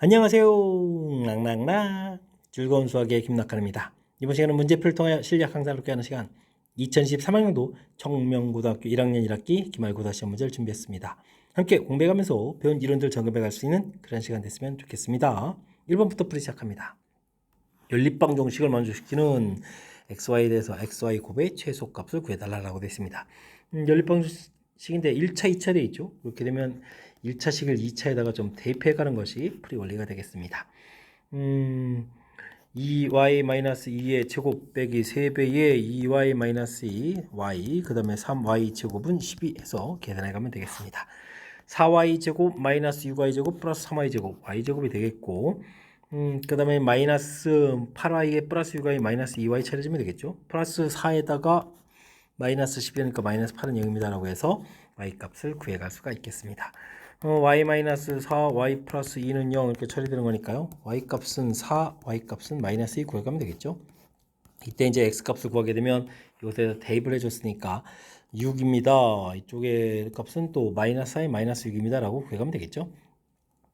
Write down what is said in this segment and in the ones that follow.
안녕하세요. 랑랑랑 즐거운 수학의 김낙환입니다. 이번 시간은 문제풀이를 통하여 실력 향상을 돕게 하는 시간 2023학년도 청명고등학교 1학년 1학기 기말고사 시험 문제를 준비했습니다. 함께 공부해가면서 배운 이론들 점검해갈 수 있는 그런 시간 됐으면 좋겠습니다. 1번부터 풀이 시작합니다. 연립방 정식을 만족시키는 xy에 대해서 xy 곱의 최소값을 구해달라고 되어 있습니다. 연립방 식인데 1차, 2차 되어 있죠. 그렇게 되면 1차식을 2차에다가 좀 대입해 가는 것이 풀이 원리가 되겠습니다. 2y-2의 제곱 빼기 3배의 2y-2y 그 다음에 3y 제곱은 12 해서 계산해 가면 되겠습니다. 4y 제곱 마이너스 6y 제곱 플러스 3y 제곱 y 제곱이 되겠고 그 다음에 마이너스 8y에 플러스 6y 마이너스 2y 차려주면 되겠죠. 플러스 4에다가 마이너스 10이니까 마이너스 8은 0입니다 라고 해서 y 값을 구해갈 수가 있겠습니다. y 마이너스 4, y 플러스 2는 0 이렇게 처리되는 거니까요. y 값은 4, y 값은 마이너스 2 구해가면 되겠죠. 이때 이제 x 값을 구하게 되면 이것에다 대입을 해줬으니까 6입니다. 이쪽의 값은 또 마이너스 4에 마이너스 6입니다 라고 구해가면 되겠죠.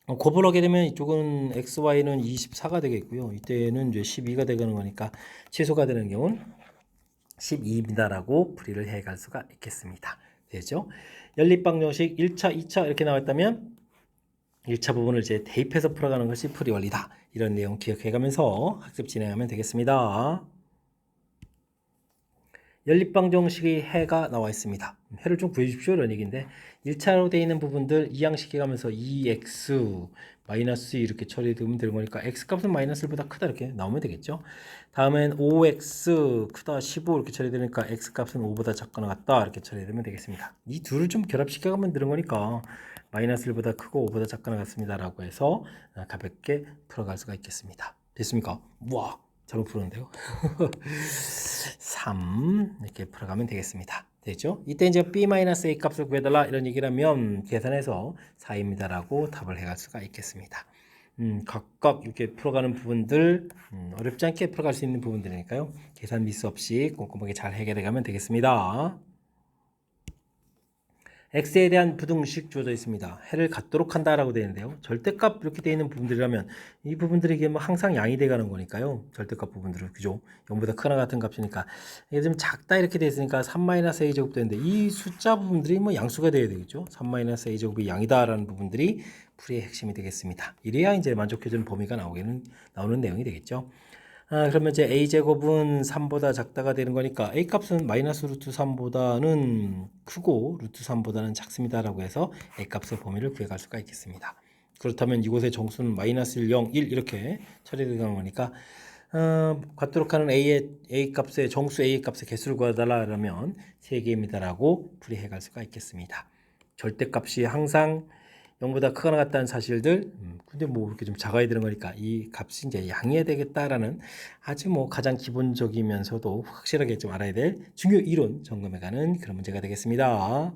곱을 하게 되면 이쪽은 xy는 24가 되겠고요. 이때는 이제 12가 되는 거니까 최소가 되는 경우는 12입니다 라고 풀이를 해갈 수가 있겠습니다. 되죠? 연립방정식 1차, 2차 이렇게 나왔다면 1차 부분을 이제 대입해서 풀어가는 것이 풀이 원리다. 이런 내용 기억해가면서 학습 진행하면 되겠습니다. 연립방정식의 해가 나와 있습니다. 해를 좀 구해주십시오 이런 얘기인데 1차로 되어 있는 부분들 이항식 해가면서 2x 마이너스 이렇게 처리되면 되는 거니까 x값은 마이너스 1보다 크다 이렇게 나오면 되겠죠. 다음엔 5x 크다 15 이렇게 처리되니까 x값은 5보다 작거나 같다 이렇게 처리되면 되겠습니다. 이 둘을 좀 결합시켜가면 되는 거니까 마이너스 1보다 크고 5보다 작거나 같습니다 라고 해서 가볍게 풀어갈 수가 있겠습니다. 됐습니까? 우와 잘못 풀었는데요. 3 이렇게 풀어가면 되겠습니다. 되죠? 이때 이제 b-a 값을 구해달라 이런 얘기를 하면 계산해서 4입니다 라고 답을 해갈 수가 있겠습니다. 각각 이렇게 풀어가는 부분들 어렵지 않게 풀어갈 수 있는 부분들이니까요. 계산 미스 없이 꼼꼼하게 잘 해결해 가면 되겠습니다. x에 대한 부등식 주어져 있습니다. 해를 갖도록 한다라고 되어 있는데요. 절대값 이렇게 되어 있는 부분들이라면 이 부분들이 이게 뭐 항상 양이 돼가는 거니까요. 절대값 부분들은 그죠? 0보다 크거나 같은 값이니까 이게 좀 작다 이렇게 되어 있으니까 3-a 제곱 되는데 이 숫자 부분들이 뭐 양수가 되어야 되겠죠. 3-a 제곱이 양이다라는 부분들이 풀이의 핵심이 되겠습니다. 이래야 이제 만족해주는 범위가 나오는 내용이 되겠죠. 그러면 이제 a제곱은 3보다 작다가 되는 거니까 a 값은 마이너스 루트 3보다는 크고 루트 3보다는 작습니다 라고 해서 a 값의 범위를 구해갈 수가 있겠습니다. 그렇다면 이곳의 정수는 마이너스 1, 0, 1 이렇게 처리되는 거니까 갖도록 하는 a 값의 정수 a 값의 개수를 구하달라 그러면 3개입니다 라고 풀이해 갈 수가 있겠습니다. 절대값이 항상 0보다 크거나 같다는 사실들 근데 뭐 이렇게 좀 작아야 되는 거니까 이 값이 이제 양해야 되겠다라는 아주 뭐 가장 기본적이면서도 확실하게 좀 알아야 될 중요 이론 점검해가는 그런 문제가 되겠습니다.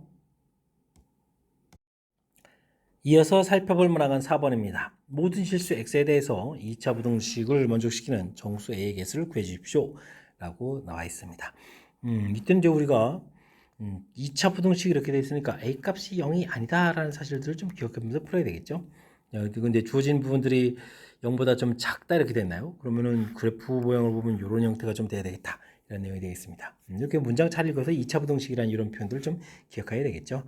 이어서 살펴볼 문항은 4번입니다. 모든 실수 x에 대해서 2차 부등식을 만족시키는 정수 a의 개수를 구해 주십시오 라고 나와 있습니다. 이때 이제 우리가 2차 부등식이 이렇게 되어 있으니까 a 값이 0이 아니다라는 사실들을 좀 기억하면서 풀어야 되겠죠. 근데 주어진 부분들이 0보다 좀 작다 이렇게 됐나요? 그러면은 그래프 모양을 보면 이런 형태가 좀 돼야 되겠다 이런 내용이 되겠습니다. 이렇게 문장 잘 읽어서 2차 부등식이라는 이런 표현들을 좀 기억해야 되겠죠.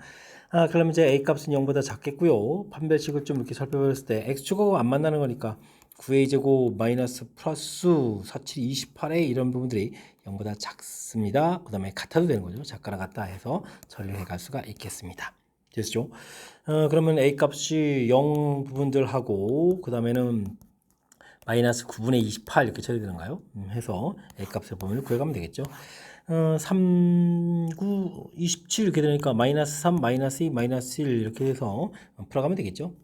그러면 이제 a 값은 0보다 작겠고요. 판별식을 좀 이렇게 살펴봤을 때 x축하고 안 만나는 거니까 9a제곱 마이너스 플러스 47, 28a 이런 부분들이 0보다 작습니다. 그 다음에 같아도 되는 거죠. 작거나 같다 해서 처리해 갈 수가 있겠습니다. 됐죠? 그러면 a 값이 0 부분들하고 그 다음에는 마이너스 9분의 28 이렇게 처리되는가요? 해서 a 값의 범위를 구해가면 되겠죠. 3, 9, 27 이렇게 되니까 마이너스 3, 마이너스 2, 마이너스 1 이렇게 해서 풀어가면 되겠죠.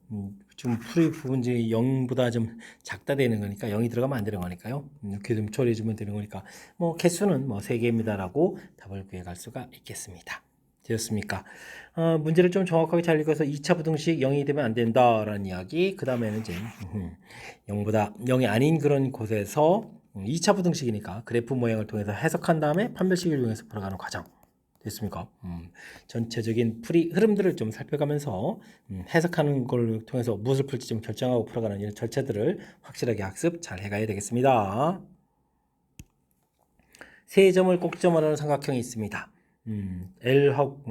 좀 풀이 부분이 0보다 좀 작다 되는 거니까 0이 들어가면 안 되는 거니까요. 이렇게 좀 처리해 주면 되는 거니까 뭐 개수는 뭐 3개입니다 라고 답을 구해갈 수가 있겠습니다. 되었습니까? 문제를 좀 정확하게 잘 읽어서 2차 부등식 0이 되면 안 된다라는 이야기. 그 다음에는 이제 0보다 0이 아닌 그런 곳에서 2차 부등식이니까 그래프 모양을 통해서 해석한 다음에 판별식을 이용해서 풀어가는 과정. 됐습니까? 전체적인 풀이 흐름들을 좀 살펴가면서 해석하는 걸 통해서 무엇을 풀지 좀 결정하고 풀어가는 이런 절차들을 확실하게 학습 잘 해가야 되겠습니다. 세 점을 꼭점으로 하는 삼각형이 있습니다.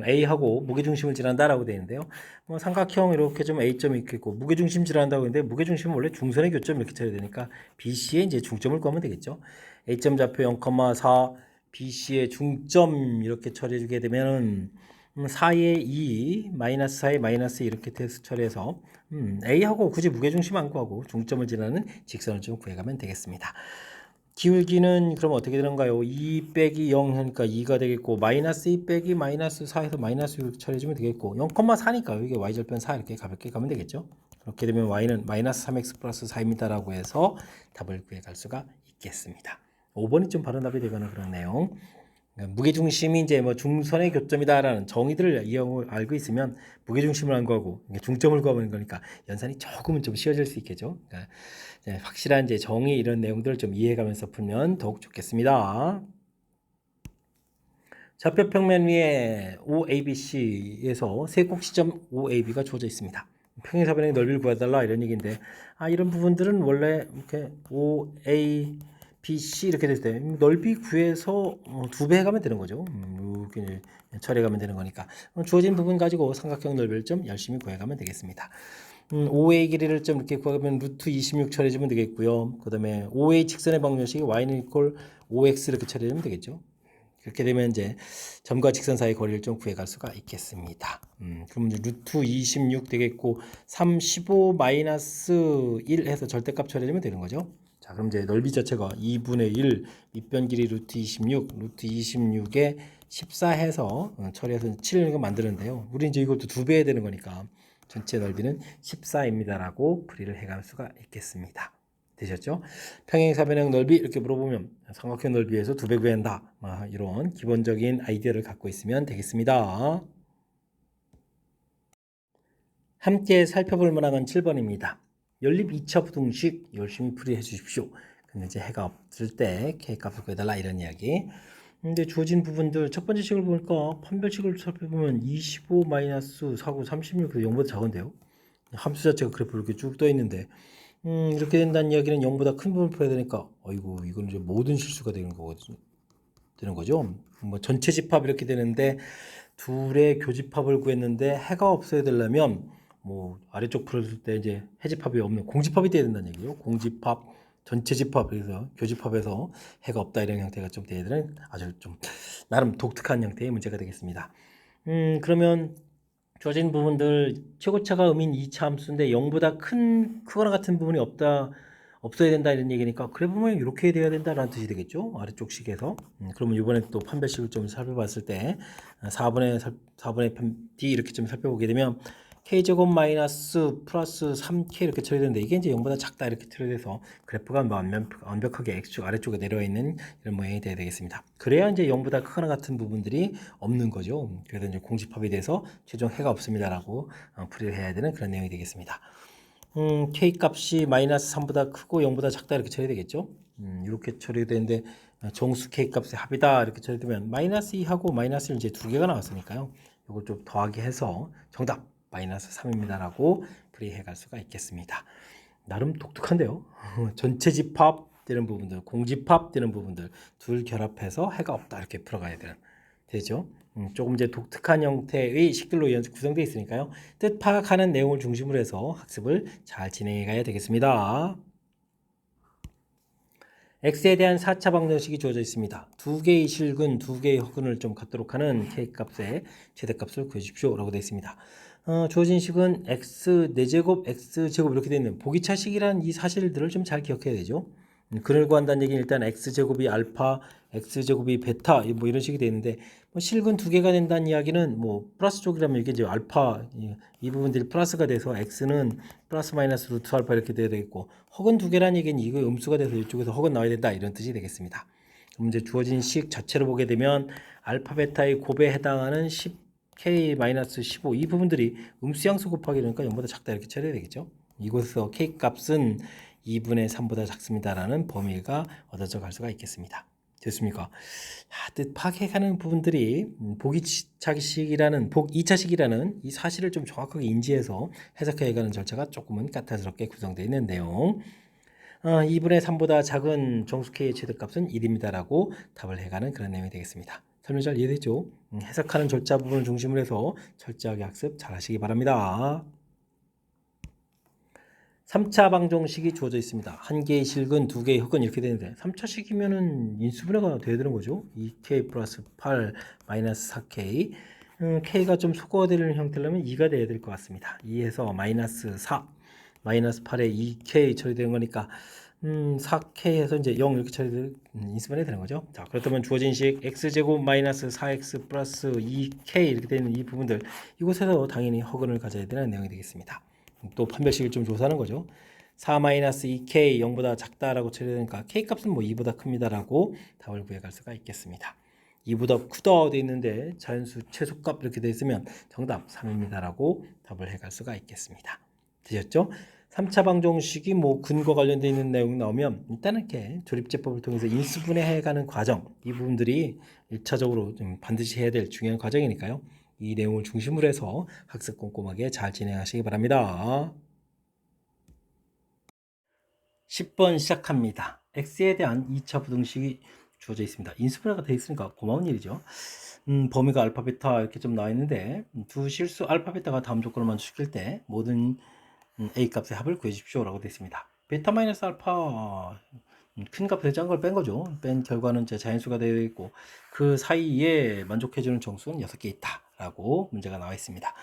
A하고 무게중심을 질한다라고 되어 있는데요. 뭐 삼각형 이렇게 좀 A점이 있겠고 무게중심 질한다고 했는데 무게중심은 원래 중선의 교점 이렇게 쳐야 되니까 BC에 이제 중점을 구하면 되겠죠. A점 좌표 0,4 BC의 중점 이렇게 처리해 주게 되면은 4의 2 마이너스 4의 마이너스 이렇게 처리해서 A하고 굳이 무게중심 안 구하고 중점을 지나는 직선을 좀 구해가면 되겠습니다. 기울기는 그럼 어떻게 되는가요? 2 빼기 0 하니까 2가 되겠고 마이너스 2 빼기 마이너스 4에서 마이너스 6 처리해주면 되겠고 0,4니까 이게 y절편 4 이렇게 가볍게 가면 되겠죠. 그렇게 되면 y는 마이너스 3x 플러스 4입니다 라고 해서 답을 구해갈 수가 있겠습니다. 5번이 좀 바른 답이 되거나 그런 내용. 무게중심이 이제 뭐 중선의 교점이다라는 정의들을 알고 있으면 무게중심을 안 구하고 중점을 구하는 거니까 연산이 조금은 좀 쉬워질 수 있겠죠. 그러니까 확실한 이제 정의 이런 내용들을 좀 이해해가면서 풀면 더욱 좋겠습니다. 좌표 평면 위에 OABC에서 세곡시점 OAB가 주어져 있습니다. 평행사변의 넓이를 구해달라 이런 얘기인데 이런 부분들은 원래 이렇게 OABC 이렇게 될 때 넓이 구해서 2배 해가면 되는 거죠. 이렇게 처리해가면 되는 거니까 주어진 부분 가지고 삼각형 넓이를 좀 열심히 구해가면 되겠습니다. 5의 길이를 좀 이렇게 구하면 루트 26 처리해주면 되겠고요. 그 다음에 5의 직선의 방정식이 y는 이퀄 5x 이렇게 처리하면 되겠죠. 그렇게 되면 이제 점과 직선 사이 거리를 좀 구해갈 수가 있겠습니다. 그럼 이제 루트 26 되겠고 35 마이너스 1 해서 절대값 처리하면 되는 거죠. 자, 그럼 이제 넓이 자체가 2분의 1 밑변 길이 루트 26 루트 26에 14 해서 처리해서 7을 만드는데요. 우리 이제 이것도 2배 해야 되는 거니까 전체 넓이는 14입니다라고 풀이를 해갈 수가 있겠습니다. 되셨죠? 평행사변형 넓이 이렇게 물어보면 삼각형 넓이에서 2배 구한다. 이런 기본적인 아이디어를 갖고 있으면 되겠습니다. 함께 살펴볼 만한 7번입니다. 연립 2차 부등식 열심히 풀이해 주십시오. 근데 이제 해가 없을 때 K값을 구해달라 이런 이야기. 근데 주어진 부분들 첫 번째 식을 보니까 판별식을 살펴보면 25 마이너스 4고 36 0보다 작은데요. 함수 자체가 그래프로 이렇게 쭉 떠 있는데 이렇게 된다는 이야기는 0보다 큰 부분을 풀어야 되니까 어이구 이건 이제 모든 실수가 되는 거죠. 뭐 전체 집합 이렇게 되는데 둘의 교집합을 구했는데 해가 없어야 되려면 뭐 아래쪽 풀었을 때 이제 해집합이 없는 공집합이 돼야 된다는 얘기죠. 공집합, 전체 집합, 그래서 교집합에서 해가 없다 이런 형태가 좀 돼야 되는 아주 좀 나름 독특한 형태의 문제가 되겠습니다. 그러면 주어진 부분들 최고차가 음인 2차 함수인데 0보다 크거나 같은 부분이 없어야 된다 이런 얘기니까 그래 보면 이렇게 돼야 된다라는 뜻이 되겠죠. 아래쪽 식에서. 그러면 이번에 또 판별식을 좀 살펴봤을 때 4분의 D 이렇게 좀 살펴보게 되면 K제곱 마이너스 플러스 3K 이렇게 처리되는데 이게 이제 0보다 작다 이렇게 처리돼서 그래프가 완벽하게 X축 아래쪽에 내려와 있는 이런 모양이 돼야 되겠습니다. 그래야 이제 0보다 크거나 같은 부분들이 없는 거죠. 그래서 이제 공집합이 돼서 최종 해가 없습니다라고 풀이를 해야 되는 그런 내용이 되겠습니다. K 값이 마이너스 3보다 크고 0보다 작다 이렇게 처리되겠죠. 이렇게 처리되는데 정수 K 값의 합이다 이렇게 처리되면 마이너스 2하고 마이너스 1 이제 두 개가 나왔으니까요. 이걸 좀 더하기 해서 정답 마이너스 3입니다라고 풀이해 갈 수가 있겠습니다. 나름 독특한데요. 전체 집합 되는 부분들, 공집합 되는 부분들 둘 결합해서 해가 없다 이렇게 풀어가야 되죠. 조금 이제 독특한 형태의 식들로 구성되어 있으니까요. 뜻 파악하는 내용을 중심으로 해서 학습을 잘 진행해 가야 되겠습니다. x에 대한 4차 방정식이 주어져 있습니다. 두 개의 실근, 두 개의 허근을 좀 갖도록 하는 k값의 최대값을 구해주십시오 라고 되어 있습니다. 주어진 식은 x 4제곱, x제곱 이렇게 되어 있는 보기차식이라는 이 사실들을 좀 잘 기억해야 되죠. 근을 구한다는 얘기는 일단 x제곱이 알파, x제곱이 베타 뭐 이런 식이 되어 있는데 뭐 실근 두 개가 된다는 이야기는 뭐 플러스 쪽이라면 이게 이제 알파 이 부분들이 플러스가 돼서 x는 플러스 마이너스 루트 알파 이렇게 돼야 되겠고 허근 두 개라는 얘기는 이거 음수가 돼서 이쪽에서 허근 나와야 된다 이런 뜻이 되겠습니다. 그럼 이제 주어진 식 자체로 보게 되면 알파 베타의 곱에 해당하는 10k-15 이 부분들이 음수양수 곱하기 그러니까 0보다 작다 이렇게 처리해야 되겠죠. 이곳에서 k 값은 2분의 3보다 작습니다라는 범위가 얻어져 갈 수가 있겠습니다. 됐습니까? 파악해가는 부분들이 보기 차식이라는 복 2차식이라는 이 사실을 좀 정확하게 인지해서 해석해가는 절차가 조금은 까탈스럽게 구성되어 있는데요. 2분의 3보다 작은 정수 K의 최대값은 1입니다라고 답을 해가는 그런 내용이 되겠습니다. 설명 잘 이해되죠? 해석하는 절차 부분을 중심으로 해서 철저하게 학습 잘 하시기 바랍니다. 3차 방정식이 주어져 있습니다. 한 개의 실근, 두 개의 흑은 이렇게 되는데 3차식이면은 인수분해가 돼야 되는 거죠. 2k 플러스 8 마이너스 4k k가 좀 소거되는 형태라면 2가 돼야 될 것 같습니다. 2에서 마이너스 4 마이너스 8에 2k 처리되는 거니까 4k에서 이제 0 이렇게 처리되는 인수분해 되는 거죠. 자, 그렇다면 주어진 식 x제곱 마이너스 4x 플러스 2k 이렇게 되는 이 부분들 이곳에서 당연히 허근을 가져야 되는 내용이 되겠습니다. 또 판별식을 좀 조사하는 거죠. 4-2k 0보다 작다라고 처리되니까 k 값은 뭐 2보다 큽니다라고 답을 구해갈 수가 있겠습니다. 2보다 크다 되어 있는데 자연수 최소값 이렇게 되어 있으면 정답 3입니다라고 답을 해갈 수가 있겠습니다. 되셨죠? 3차 방정식이 뭐 근거 관련되어 있는 내용 나오면 일단은 이렇게 조립제법을 통해서 인수분해해가는 과정 이 부분들이 1차적으로 좀 반드시 해야 될 중요한 과정이니까요. 이 내용을 중심으로 해서 학습 꼼꼼하게 잘 진행하시기 바랍니다. 10번 시작합니다. x에 대한 2차 부등식이 주어져 있습니다. 인수분해가 되어 있으니까 고마운 일이죠. 범위가 알파, 베타 이렇게 좀 나와 있는데 두 실수 알파, 베타가 다음 조건을 만족시킬 때 모든 a 값의 합을 구해주십시오 라고 되어 있습니다. 베타 마이너스 알파 큰 값에서 작은 걸 뺀 거죠. 뺀 결과는 제 자연수가 되어 있고 그 사이에 만족해주는 정수는 6개 있다 라고 문제가 나와 있습니다.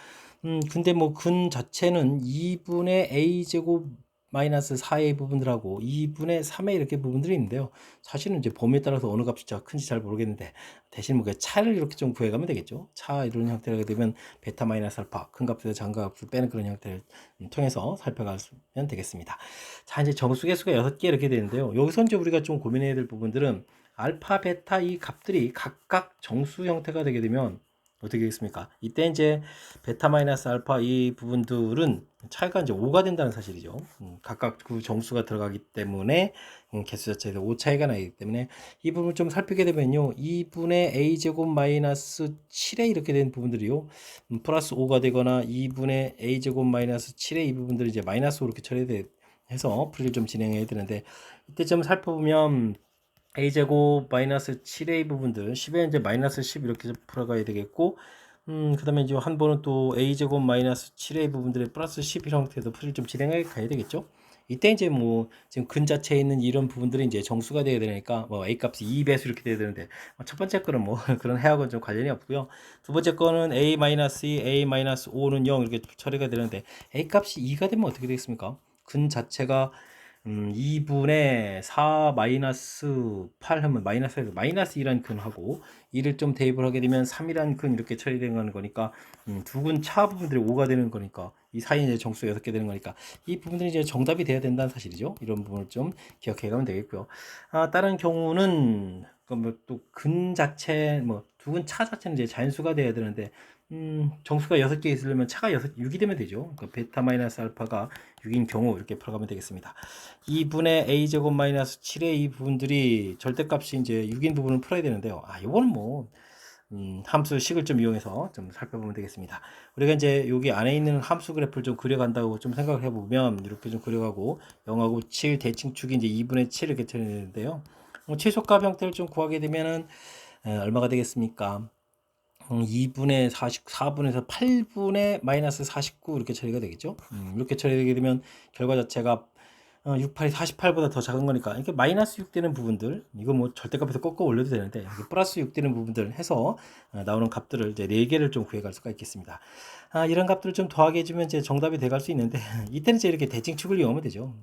근데 뭐 근 자체는 2분의 a제곱 마이너스 4의 부분들하고 2분의 3의 이렇게 부분들이 있는데요. 사실은 이제 범위에 따라서 어느 값이 큰지 잘 모르겠는데 대신 뭐 그 차를 이렇게 좀 구해가면 되겠죠. 차 이런 형태가 되면 베타 마이너스 알파 큰 값에서 작은 값을 빼는 그런 형태를 통해서 살펴가면 되겠습니다. 자, 이제 정수 개수가 6개 이렇게 되는데요. 여기서 이제 우리가 좀 고민해야 될 부분들은 알파, 베타 이 값들이 각각 정수 형태가 되게 되면 어떻게 되겠습니까? 이때 이제 베타 마이너스 알파 이 부분들은 차이가 이제 5가 된다는 사실이죠. 각각 그 정수가 들어가기 때문에 개수 자체에서 5 차이가 나기 때문에 이 부분을 좀 살피게 되면요. 2분의 a제곱 마이너스 7에 이렇게 된 부분들이요. 플러스 5가 되거나 2분의 a제곱 마이너스 7에 이 부분들이 이제 마이너스 5 이렇게 처리해서 풀이를 좀 진행해야 되는데 이때 좀 살펴보면 a제곱 마이너스 7a 부분들 10에 이제 마이너스 10 이렇게 풀어가야 되겠고 그 다음에 이제 한 번은 또 a제곱 마이너스 7a 부분들의 플러스 10 형태에서 풀이를 좀 진행해 가야 되겠죠. 이때 이제 뭐 지금 근 자체에 있는 이런 부분들이 이제 정수가 돼야 되니까 뭐 a 값이 2배수 이렇게 돼야 되는데 첫 번째 거는 뭐 그런 해하고는 좀 관련이 없고요. 두 번째 거는 a 마이너스 2, a 마이너스 5는 0 이렇게 처리가 되는데 a 값이 2가 되면 어떻게 되겠습니까? 근 자체가 2분의 4 마이너스 8 하면 마이너스 2란 근하고 2를 좀 대입을 하게 되면 3이란 근 이렇게 처리되는 거니까 두 근 차 부분들이 5가 되는 거니까 이 사이에 이제 정수가 6개 되는 거니까 이 부분들이 이제 정답이 돼야 된다는 사실이죠. 이런 부분을 좀 기억해 가면 되겠고요. 다른 경우는 또 근 자체 뭐 두 근 차 자체는 이제 자연수가 돼야 되는데 정수가 6개 있으려면 차가 6이 되면 되죠. 그러니까 베타 마이너스 알파가 6인 경우 이렇게 풀어가면 되겠습니다. 2분의 a제곱 마이너스 7의 이 부분들이 절대값이 이제 6인 부분을 풀어야 되는데요. 이거는 뭐 함수식을 좀 이용해서 좀 살펴보면 되겠습니다. 우리가 이제 여기 안에 있는 함수 그래프를 좀 그려간다고 좀 생각을 해보면 이렇게 좀 그려가고 0하고 7 대칭축이 이제 2분의 7 이렇게 되는데요. 최소값 형태를 좀 구하게 되면은 얼마가 되겠습니까? 2분의 4분에서 8분의 마이너스 49 이렇게 처리가 되겠죠. 이렇게 처리되게 되면 결과 자체가 68이 48보다 더 작은 거니까 이렇게 마이너스 6 되는 부분들 이거 뭐 절대값에서 꺾어 올려도 되는데 플러스 6 되는 부분들 해서 나오는 값들을 이제 4개를 좀 구해갈 수가 있겠습니다. 이런 값들을 좀 더하게 해주면 이제 정답이 돼갈 수 있는데 이때는 이제 이렇게 대칭축을 이용하면 되죠.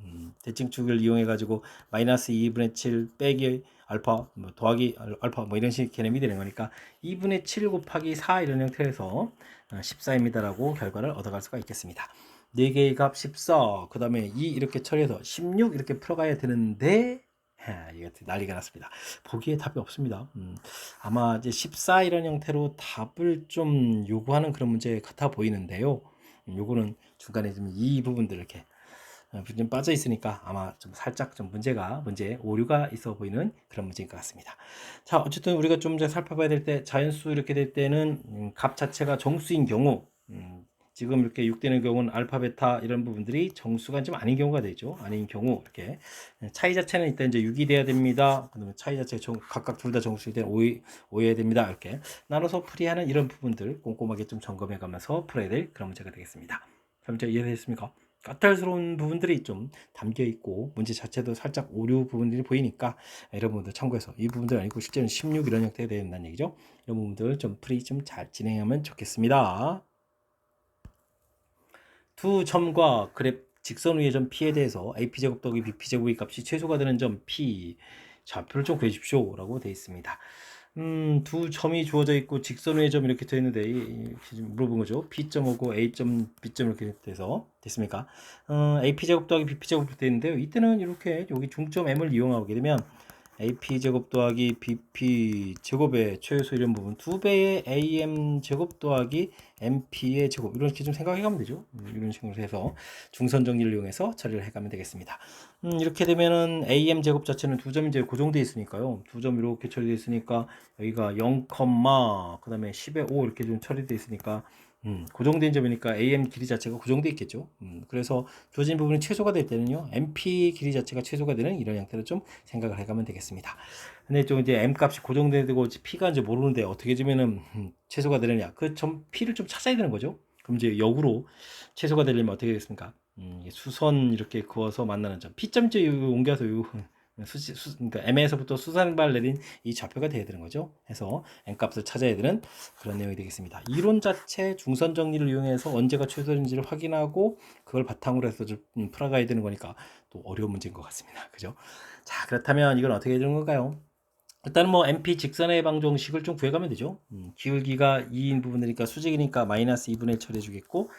대칭축을 이용해 가지고 마이너스 2분의 7 빼기 알파 뭐 더하기 알파 뭐 이런 식 개념이 되는 거니까 2분의 7 곱하기 4 이런 형태에서 14입니다라고 결과를 얻어갈 수가 있겠습니다. 4개의 값 14, 그 다음에 2 이렇게 처리해서 16 이렇게 풀어가야 되는데 이게 난리가 났습니다. 보기에 답이 없습니다. 아마 이제 14 이런 형태로 답을 좀 요구하는 그런 문제 같아 보이는데요. 요거는 중간에 좀 이 부분들 이렇게 좀 빠져 있으니까 아마 좀 살짝 좀 문제 오류가 있어 보이는 그런 문제인 것 같습니다. 자, 어쨌든 우리가 좀 더 살펴봐야 될 때 자연수 이렇게 될 때는 값 자체가 정수인 경우 지금 이렇게 6되는 경우는 알파, 베타 이런 부분들이 정수가 좀 아닌 경우가 되죠. 아닌 경우 이렇게 차이 자체는 일단 이제 6이 돼야 됩니다. 그다음에 차이 자체가 각각 둘 다 정수일 때는 5여야 됩니다. 이렇게 나눠서 풀이하는 이런 부분들 꼼꼼하게 좀 점검해 가면서 풀어야 될 그런 문제가 되겠습니다. 그럼 이제 이해되셨습니까? 까탈스러운 부분들이 좀 담겨 있고 문제 자체도 살짝 오류 부분들이 보이니까 이런 부분들 참고해서 이 부분들 아니고 실제는 16 이런 형태가 된다는 얘기죠. 이런 부분들 좀 풀이 좀 잘 진행하면 좋겠습니다. 두 점과 그래프 직선 위의 점 P에 대해서 AP제곱 더하기 BP제곱의 값이 최소가 되는 점 P 좌표를 좀 구해주십시오 라고 되어 있습니다. 두 점이 주어져 있고 직선 위의 점 이렇게 되어 있는데 이렇게 물어본 거죠. P점하고 A점, B점 이렇게 돼서 됐습니까? AP제곱 더하기 BP제곱 되어 있는데요. 이때는 이렇게 여기 중점 M을 이용하게 되면 AP 제곱 더하기 BP 제곱의 최소 이런 부분 2배의 AM 제곱 더하기 MP의 제곱 이렇게 좀 생각해 가면 되죠. 이런 식으로 해서 중선 정리를 이용해서 처리를 해 가면 되겠습니다. 이렇게 되면은 AM 제곱 자체는 두 점이 이제 고정되어 있으니까요. 두 점 이렇게 처리되어 있으니까 여기가 0, 그다음에 10의 5 이렇게 좀 처리되어 있으니까 고정된 점이니까 AM 길이 자체가 고정되어 있겠죠. 그래서 주어진 부분이 최소가 될 때는요, MP 길이 자체가 최소가 되는 이런 형태로 좀 생각을 해가면 되겠습니다. 근데 좀 이제 M 값이 고정되고 P가 이제 모르는데 어떻게 되면은 최소가 되느냐? 그 점 P를 좀 찾아야 되는 거죠. 그럼 이제 역으로 최소가 되려면 어떻게 되겠습니까? 수선 이렇게 그어서 만나는 점 P점째 옮겨서 그러니까 M에서부터 수산발 내린 이 좌표가 돼야 되는 거죠. 해서 N값을 찾아야 되는 그런 내용이 되겠습니다. 이론 자체 중선 정리를 이용해서 언제가 최소인지를 확인하고 그걸 바탕으로 해서 좀 풀어가야 되는 거니까 또 어려운 문제인 것 같습니다. 그죠? 자, 그렇다면 이건 어떻게 되는 건가요? 일단은 뭐 MP 직선의 방정식을 좀 구해가면 되죠. 기울기가 2인 부분이니까 수직이니까 마이너스 2분의 1 처리해 주겠고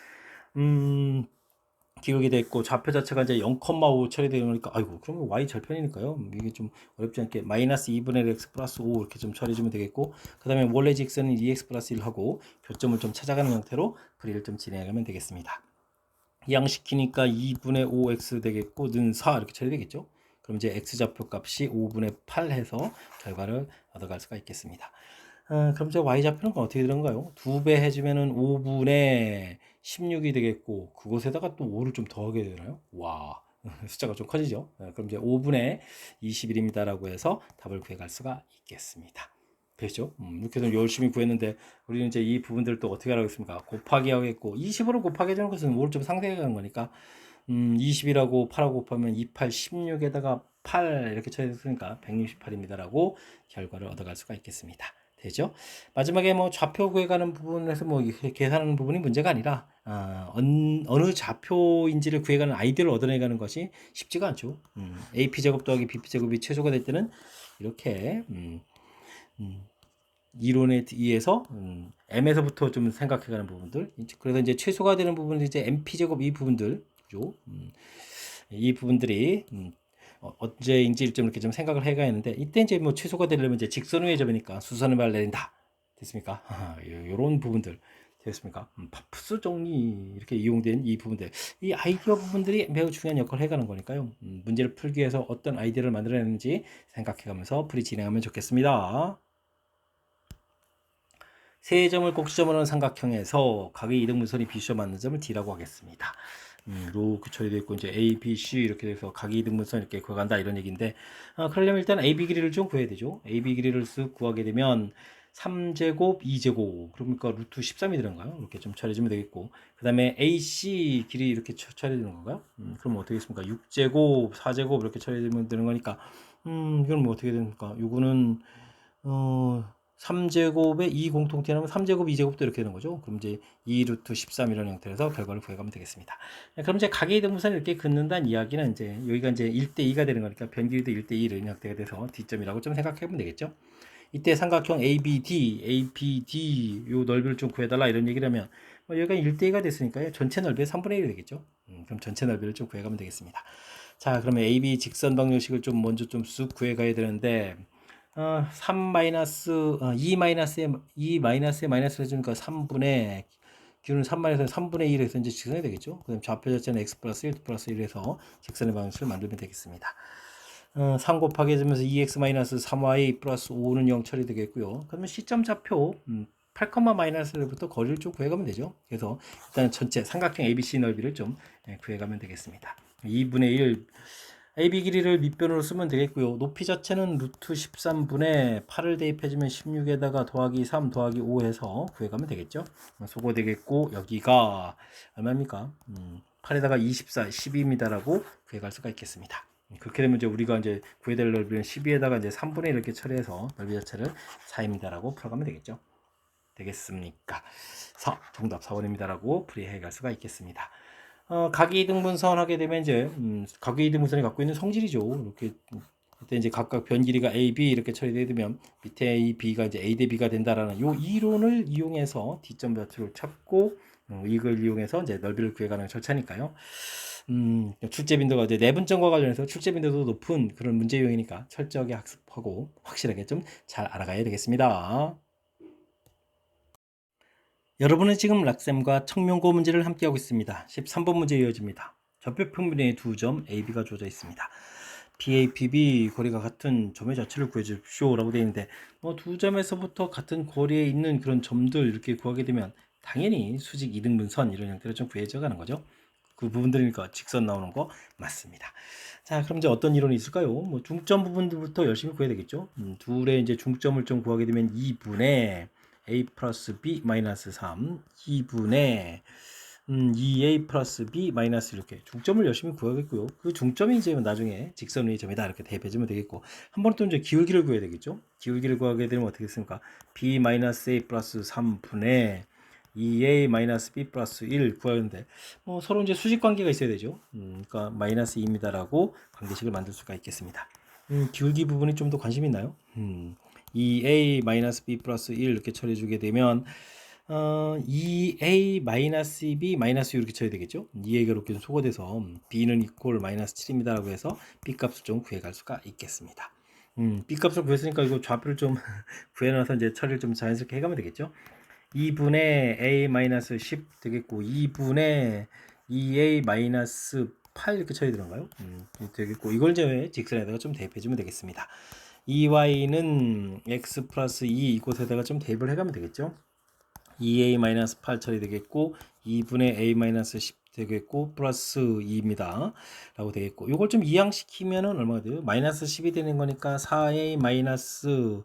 기울기 돼 있고 좌표 자체가 이제 0,5 처리되는 거니까 아이고 그러면 y 절편이니까요. 이게 좀 어렵지 않게 마이너스 2분의 1 x 플러스 5 이렇게 좀 처리해 주면 되겠고 그 다음에 원래 직선은 2x 플러스 1 하고 교점을 좀 찾아가는 형태로 풀이를 좀 진행하면 되겠습니다. 이항시키니까 2분의 5x 되겠고 는 4 이렇게 처리되겠죠. 그럼 이제 x좌표 값이 5분의 8 해서 결과를 얻어갈 수가 있겠습니다. 그럼 이제 y좌표는 어떻게 되는가요? 2배 해주면은 5분의 16이 되겠고 그곳에다가 또 5를 좀 더하게 되나요? 와 숫자가 좀 커지죠. 그럼 이제 5분의 21입니다라고 해서 답을 구해갈 수가 있겠습니다. 되죠? 이렇게 해서 열심히 구했는데 우리는 이제 이 부분들을 또 어떻게 하라고 했습니까? 곱하기 하겠고 20으로 곱하기 해주는 것은 5를 좀 상쇄해 가는 거니까 20이라고 8하고 곱하면 28, 16에다가 8 이렇게 쳐있으니까 168입니다라고 결과를 얻어갈 수가 있겠습니다. 되죠? 마지막에 뭐 좌표 구해가는 부분에서 뭐 계산하는 부분이 문제가 아니라 어느 좌표인지를 구해가는 아이디어를 얻어내가는 것이 쉽지가 않죠. AP 제곱 더하기 BP 제곱이 최소가 될 때는 이렇게 이론에 의해서 M에서부터 좀 생각해가는 부분들. 그래서 이제 최소가 되는 부분은 이제 MP 제곱 이 부분들죠. 이 부분들이 언제인지 좀 이렇게 좀 생각을 해가야 하는데 이때 이제 뭐 최소가 되려면 이제 직선 위의 점이니까 수선을 발 내린다. 됐습니까? 요런 부분들 됐습니까? 파푸스 정리 이렇게 이용된 이 부분들 이 아이디어 부분들이 매우 중요한 역할을 해가는 거니까요. 문제를 풀기 위해서 어떤 아이디어를 만들어내는지 생각해가면서 풀이 진행하면 좋겠습니다. 세 점을 꼭지점으로 하는 삼각형에서 각의 이등분선이 BC와 맞는 점을 D라고 하겠습니다. 이렇게 처리되어 있고 이제 A, B, C 이렇게 돼서 각의 이등분선 이렇게 구해간다 이런 얘기인데 그러려면 일단 AB 길이를 좀 구해야 되죠. AB 길이를 쓱 구하게 되면 3제곱, 2제곱 그러니까 루트 13이 되는가요? 이렇게 좀 처리해주면 되겠고 그 다음에 AC 길이 이렇게 처리되는 건가요? 그럼 어떻게 됐습니까? 6제곱, 4제곱 이렇게 처리되면 되는 거니까 이건 뭐 어떻게 됩니까? 요거는 3제곱에 2 공통티 나면 3제곱, 2제곱도 이렇게 되는 거죠. 그럼 이제 2루트 13이라는 형태에서 결과를 구해가면 되겠습니다. 그럼 이제 각의 이등분선을 이렇게 긋는다는 이야기는 이제 여기가 이제 1대2가 되는 거니까 변기도 1대2 이런 형태가 돼서 D점이라고 좀 생각해 보면 되겠죠. 이때 삼각형 ABD, APD 요 넓이를 좀 구해달라 이런 얘기를 하면 여기가 1대2가 됐으니까요. 전체 넓이의 3분의 1이 되겠죠. 그럼 전체 넓이를 좀 구해가면 되겠습니다. 자, 그러면 AB 직선 방정식을 좀 먼저 좀 쑥 구해가야 되는데 3 마이너스 2 마이너스에 마이너스 해주니까 3분의 기울은 3만에서 3분의 1에서 이제 직선이 되겠죠. 그 다음 좌표 자체는 x 플러스 1 플러스 1에서 직선의 방식을 만들면 되겠습니다. 3 곱하기 해주면서 2x 마이너스 3y 플러스 5는 0 처리되겠고요. 그러면 시점 좌표 8, 마이너스부터 거리를 좀 구해가면 되죠. 그래서 일단 전체 삼각형 ABC 넓이를 좀 구해가면 되겠습니다. 2분의 1 AB 길이를 밑변으로 쓰면 되겠고요. 높이 자체는 루트 13분의 8을 대입해주면 16에다가 더하기 3 더하기 5 해서 구해가면 되겠죠. 수고 되겠고 여기가 얼마입니까? 8에다가 24, 12입니다라고 구해갈 수가 있겠습니다. 그렇게 되면 이제 우리가 이제 구해야 될 넓이는 12에다가 이제 3분의 1 이렇게 처리해서 넓이 자체를 4입니다라고 풀어가면 되겠죠. 되겠습니까? 정답 4번입니다라고 풀이해 갈 수가 있겠습니다. 각이등분선 하게 되면 이제 각이등분선이 갖고 있는 성질이죠. 이렇게 그때 이제 각각 변 길이가 A, B 이렇게 처리되게 되면 밑에 A, B가 이제 A 대 B가 된다라는 요 이론을 이용해서 D점 좌표를 찾고 이걸 이용해서 이제 넓이를 구해가는 절차니까요. 출제 빈도가 이제 내분점과 관련해서 출제 빈도도 높은 그런 문제 유형이니까 철저하게 학습하고 확실하게 좀 잘 알아가야 되겠습니다. 여러분은 지금 락셈과 청명고 문제를 함께하고 있습니다. 13번 문제 이어집니다. 좌표평면의 두 점 AB가 주어져 있습니다. BA, PB 거리가 같은 점의 자체를 구해주십시오 라고 되어 있는데 두 점에서부터 같은 거리에 있는 그런 점들 이렇게 구하게 되면 당연히 수직 이등분선 이런 형태로 좀 구해져 가는 거죠. 그 부분들이니까 직선 나오는 거 맞습니다. 자, 그럼 이제 어떤 이론이 있을까요? 중점 부분들부터 열심히 구해야 되겠죠. 둘의 이제 중점을 좀 구하게 되면 2분의 a 플러스 b 마이너스 3, 2분의 2a 플러스 b 마이너스 이렇게 중점을 열심히 구하겠고요. 그 중점이 이제 나중에 직선 위의 점이다 이렇게 대입해주면 되겠고 한 번 또 이제 기울기를 구해야 되겠죠. 기울기를 구하게 되면 어떻게 됐습니까? b 마이너스 a 플러스 3분의 2a 마이너스 b 플러스 1 구하는데 서로 이제 수직 관계가 있어야 되죠. 그러니까 마이너스 2입니다라고 관계식을 만들 수가 있겠습니다. 기울기 부분이 좀 더 관심 있나요? 2a 마이너스 b 플러스 1 이렇게 처리해 주게 되면 2a 마이너스 b 마이너스 이렇게 처리 되겠죠. 2a가 이렇게 좀 소거돼서 b는 이퀄 마이너스 7입니다라고 해서 b 값을 좀 구해갈 수가 있겠습니다. b 값을 구했으니까 이거 좌표를 좀 구해놔서 이제 처리를 좀 자연스럽게 해가면 되겠죠. 2분의 a 마이너스 10 되겠고 2분의 2a 마이너스 8 이렇게 처리 되는가요? 되겠고 이걸 이제 직선에다가 좀 대입해주면 되겠습니다. 2y는 x 플러스 2 이곳에다가 좀 대입을 해가면 되겠죠. 2a 마이너스 8 처리 되겠고 2분의 a 마이너스 10 되겠고 플러스 2입니다 라고 되겠고 이걸 좀 이항시키면은 얼마가 돼요? 마이너스 10이 되는 거니까 4a 마이너스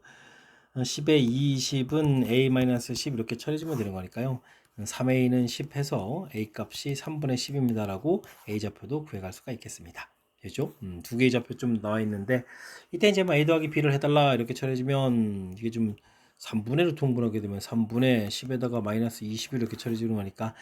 10에 20은 a-10 이렇게 처리해주면 되는 거니까요. 3a는 10 해서 a 값이 3분의 10입니다 라고 a 좌표도 구해갈 수가 있겠습니다. 되죠? 두 개의 좌표 좀 나와 있는데 이때 이제 뭐 a 더하기 b를 해달라 이렇게 처리해주면 이게 좀 3분의로 통분하게 되면 3분의 10에다가 마이너스 20 이렇게 처리해주는 거니까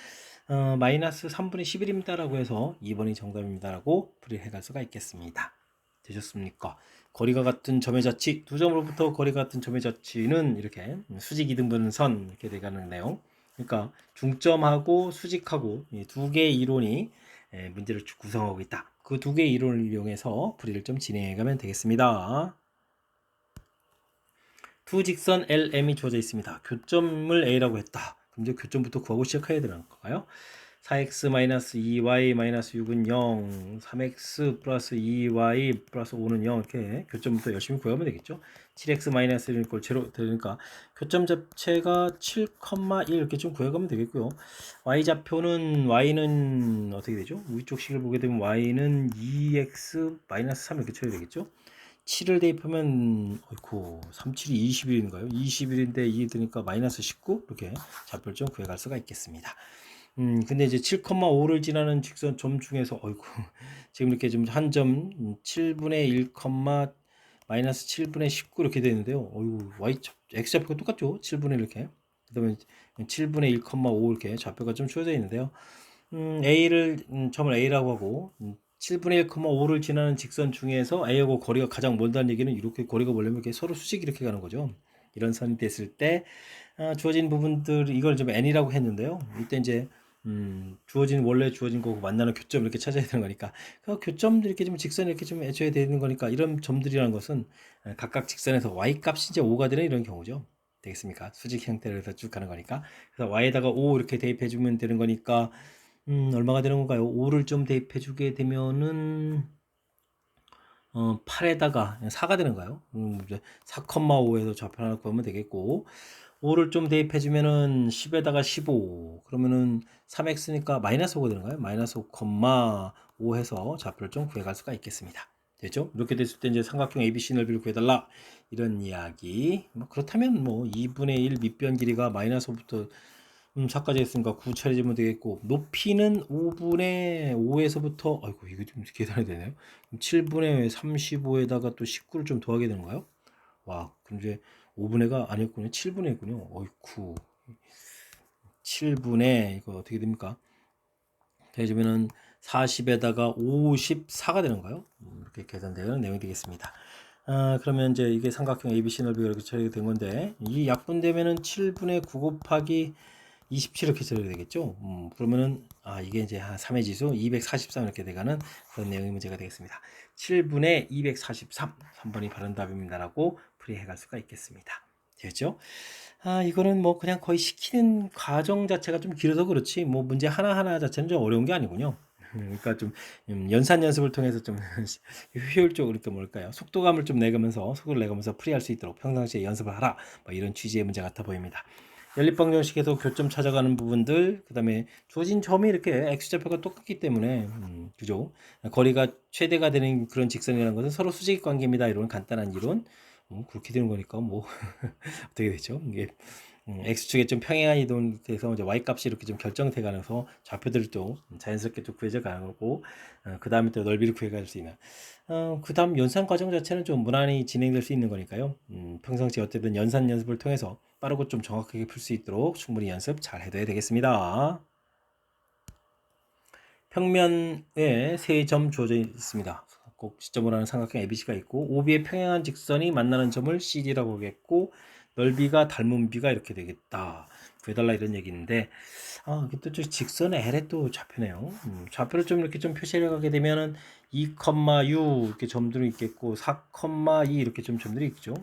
마이너스 3분의 11입니다 라고 해서 2번이 정답입니다 라고 풀이해갈 수가 있겠습니다. 되셨습니까? 거리가 같은 점의 자치, 두 점으로부터 거리가 같은 점의 자치는 이렇게 수직 이등분선 이렇게 돼가는 내용. 그러니까 중점하고 수직하고 두 개의 이론이 문제를 구성하고 있다. 그 두 개의 이론을 이용해서 풀이를 좀 진행해가면 되겠습니다. 두 직선 LM이 주어져 있습니다. 교점을 A라고 했다. 그럼 이제 교점부터 구하고 시작해야 되는 건가요? 4x-2y-6은 0, 3x 플러스 2y 플러스 5는 0 이렇게 교점부터 열심히 구하면 되겠죠. 7x-1은 이꼴 0 되니까 교점 자체가 7,1 이렇게 좀 구해가면 되겠고요. y좌표는 y는 어떻게 되죠? 위쪽 식을 보게 되면 y는 2x-3 이렇게 쳐야 되겠죠. 7을 대입하면 어이쿠 37이 21인가요? 21인데 2 드니까 마이너스 19 이렇게 좌표를 좀 구해갈 수가 있겠습니다. 근데 이제 7,5를 지나는 직선 점 중에서 어이구 지금 이렇게 좀 한 점 7분의 1, 마이너스 7분의 19 이렇게 되는데요. 어이구 x 좌표가 똑같죠? 7분의 이렇게. 그다음에 7분의 1,5 이렇게 좌표가 좀 주어져 있는데요. a를 점을 a라고 하고 7분의 1,5를 지나는 직선 중에서 a하고 거리가 가장 멀다는 얘기는 이렇게 거리가 멀려면 이렇게 서로 수직 이렇게 가는 거죠. 이런 선이 됐을 때 주어진 부분들 이걸 좀 n이라고 했는데요. 이때 이제 원래 주어진 거고 만나는 교점 이렇게 찾아야 되는 거니까 그 교점들 이렇게 좀 직선이 이렇게 좀 애초에 되는 거니까 이런 점들이라는 것은 각각 직선에서 y 값이 이제 5가 되는 이런 경우죠. 되겠습니까? 수직 형태로 해서 쭉 가는 거니까. 그래서 y에다가 5 이렇게 대입해 주면 되는 거니까 얼마가 되는 건가요? 5를 좀 대입해 주게 되면은 8에다가 4가 되는 거예요. 이제 4,5에서 좌표 하나 구하면 되겠고 5를 좀 대입해 주면은 10에다가 15 그러면은 3x니까 마이너스 5가 되는 거예요. 마이너스 5,5 해서 좌표를 좀 구해갈 수가 있겠습니다. 됐죠? 이렇게 됐을 때 이제 삼각형 ABC 넓이를 구해달라 이런 이야기. 뭐 그렇다면 뭐 2분의 1 밑변 길이가 마이너스 5부터 4까지 했으니까 9 처리해주면 되겠고 높이는 5분의 5에서부터 아이고 이거 좀 계산이 되네요. 7분의 35에다가 또 19를 좀 더하게 되는 거예요. 와 그럼 이제 5분의가 아니었군요. 7분의군요. 어이쿠 7분의 이거 어떻게 됩니까? 해주면은 40에다가 54가 되는 거예요. 이렇게 계산되는 내용이 되겠습니다. 그러면 이제 이게 삼각형 ABC 넓이가 이렇게 처리된 건데 이 약분되면은 7분의 9 곱하기 27 이렇게 처리가 되겠죠. 그러면은 이게 이제 한 3의 지수 243 이렇게 돼가는 그런 내용의 문제가 되겠습니다. 7분의 243 3번이 바른 답입니다라고 풀이해갈 수가 있겠습니다. 되겠죠? 이거는 뭐 그냥 거의 시키는 과정 자체가 좀 길어서 그렇지 뭐 문제 하나하나 자체는 좀 어려운 게 아니군요. 그러니까 좀 연산 연습을 통해서 좀 효율적으로 이렇게 뭘까요? 속도감을 좀 내가면서 속도를 내가면서 풀이할 수 있도록 평상시에 연습을 하라. 뭐 이런 취지의 문제 같아 보입니다. 연립방정식에서 교점 찾아가는 부분들, 그 다음에 주어진 점이 이렇게 x좌표가 똑같기 때문에 그죠? 거리가 최대가 되는 그런 직선이라는 것은 서로 수직 관계입니다. 이런 간단한 이론. 그렇게 되는 거니까 뭐 어떻게 되죠? 이게 x축에 좀 평행한 이동돼서 이제 y값이 이렇게 좀 결정돼 가면서 좌표들을 또 자연스럽게 또 구해져 가는 거고 그 다음에 또 넓이를 구해갈 수 있는 그 다음 연산 과정 자체는 좀 무난히 진행될 수 있는 거니까요. 평상시 어쨌든 연산 연습을 통해서 빠르고 좀 정확하게 풀 수 있도록 충분히 연습 잘 해둬야 되겠습니다. 평면에 세 점 주어져 있습니다. 꼭 시점으로 하는 삼각형 ABC가 있고 OB의 평행한 직선이 만나는 점을 CD라고 하겠고 넓이가 닮은 비가 이렇게 되겠다. 구해달라 이런 얘기인데 이게 또 직선 L에 또 좌표네요. 좌표를 좀 이렇게 좀 표시해 가게 되면은 2,6 이렇게 점들이 있겠고 4,2 이렇게 좀 점들이 있죠.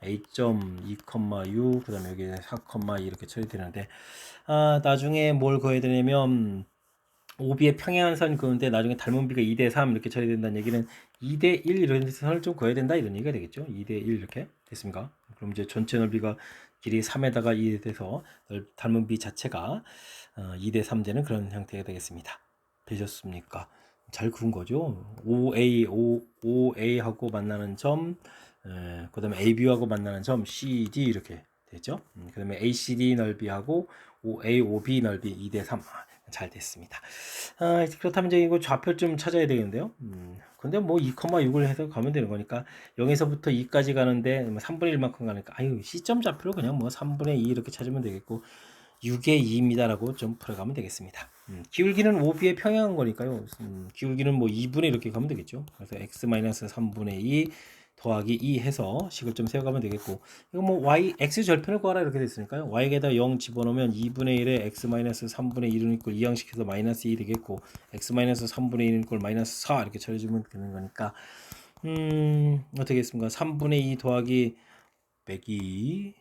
A.2,6 그 다음에 여기 4,2 이렇게 처리되는데 나중에 뭘 구해야 되냐면 OB의 평행한 선 그런데 나중에 닮은 비가 2대3 이렇게 처리된다는 얘기는 2대1 이런 선을 좀 그어야 된다 이런 얘기가 되겠죠. 2대1 이렇게 됐습니까? 그럼 이제 전체 넓이가 길이 3에다가 2 돼서 닮은 비 자체가 2대3 되는 그런 형태가 되겠습니다. 되셨습니까? 잘 그은 거죠. OA하고 만나는 점, 그 다음에 AB하고 만나는 점 CD 이렇게 되죠. 그 다음에 ACD 넓이하고 OA, OB 넓이 2대3 잘 됐습니다. 그렇다면 이제 이거 좌표 좀 찾아야 되겠는데요. 근데 뭐 2,6을 해서 가면 되는 거니까 0에서부터 2까지 가는데 3분의 1만큼 가니까 시점 좌표로 그냥 뭐 3분의 2 이렇게 찾으면 되겠고 6의 2입니다라고 좀 풀어가면 되겠습니다. 기울기는 OB에 평행한 거니까요. 기울기는 뭐 2분의 이렇게 가면 되겠죠. 그래서 x-3분의 2 더하기 2 해서 식을 좀 세워가면 되겠고 이거 뭐 y, x 절편을 구하라 이렇게 됐으니까요. y에다 0 집어넣으면 2분의 1에 x-3분의 1은 이꼴 이항식해서 마이너스 2 되겠고 x-3분의 1은 이꼴 마이너스 4 이렇게 처리해주면 되는 거니까 어떻게 했습니까? 3분의 2 더하기 102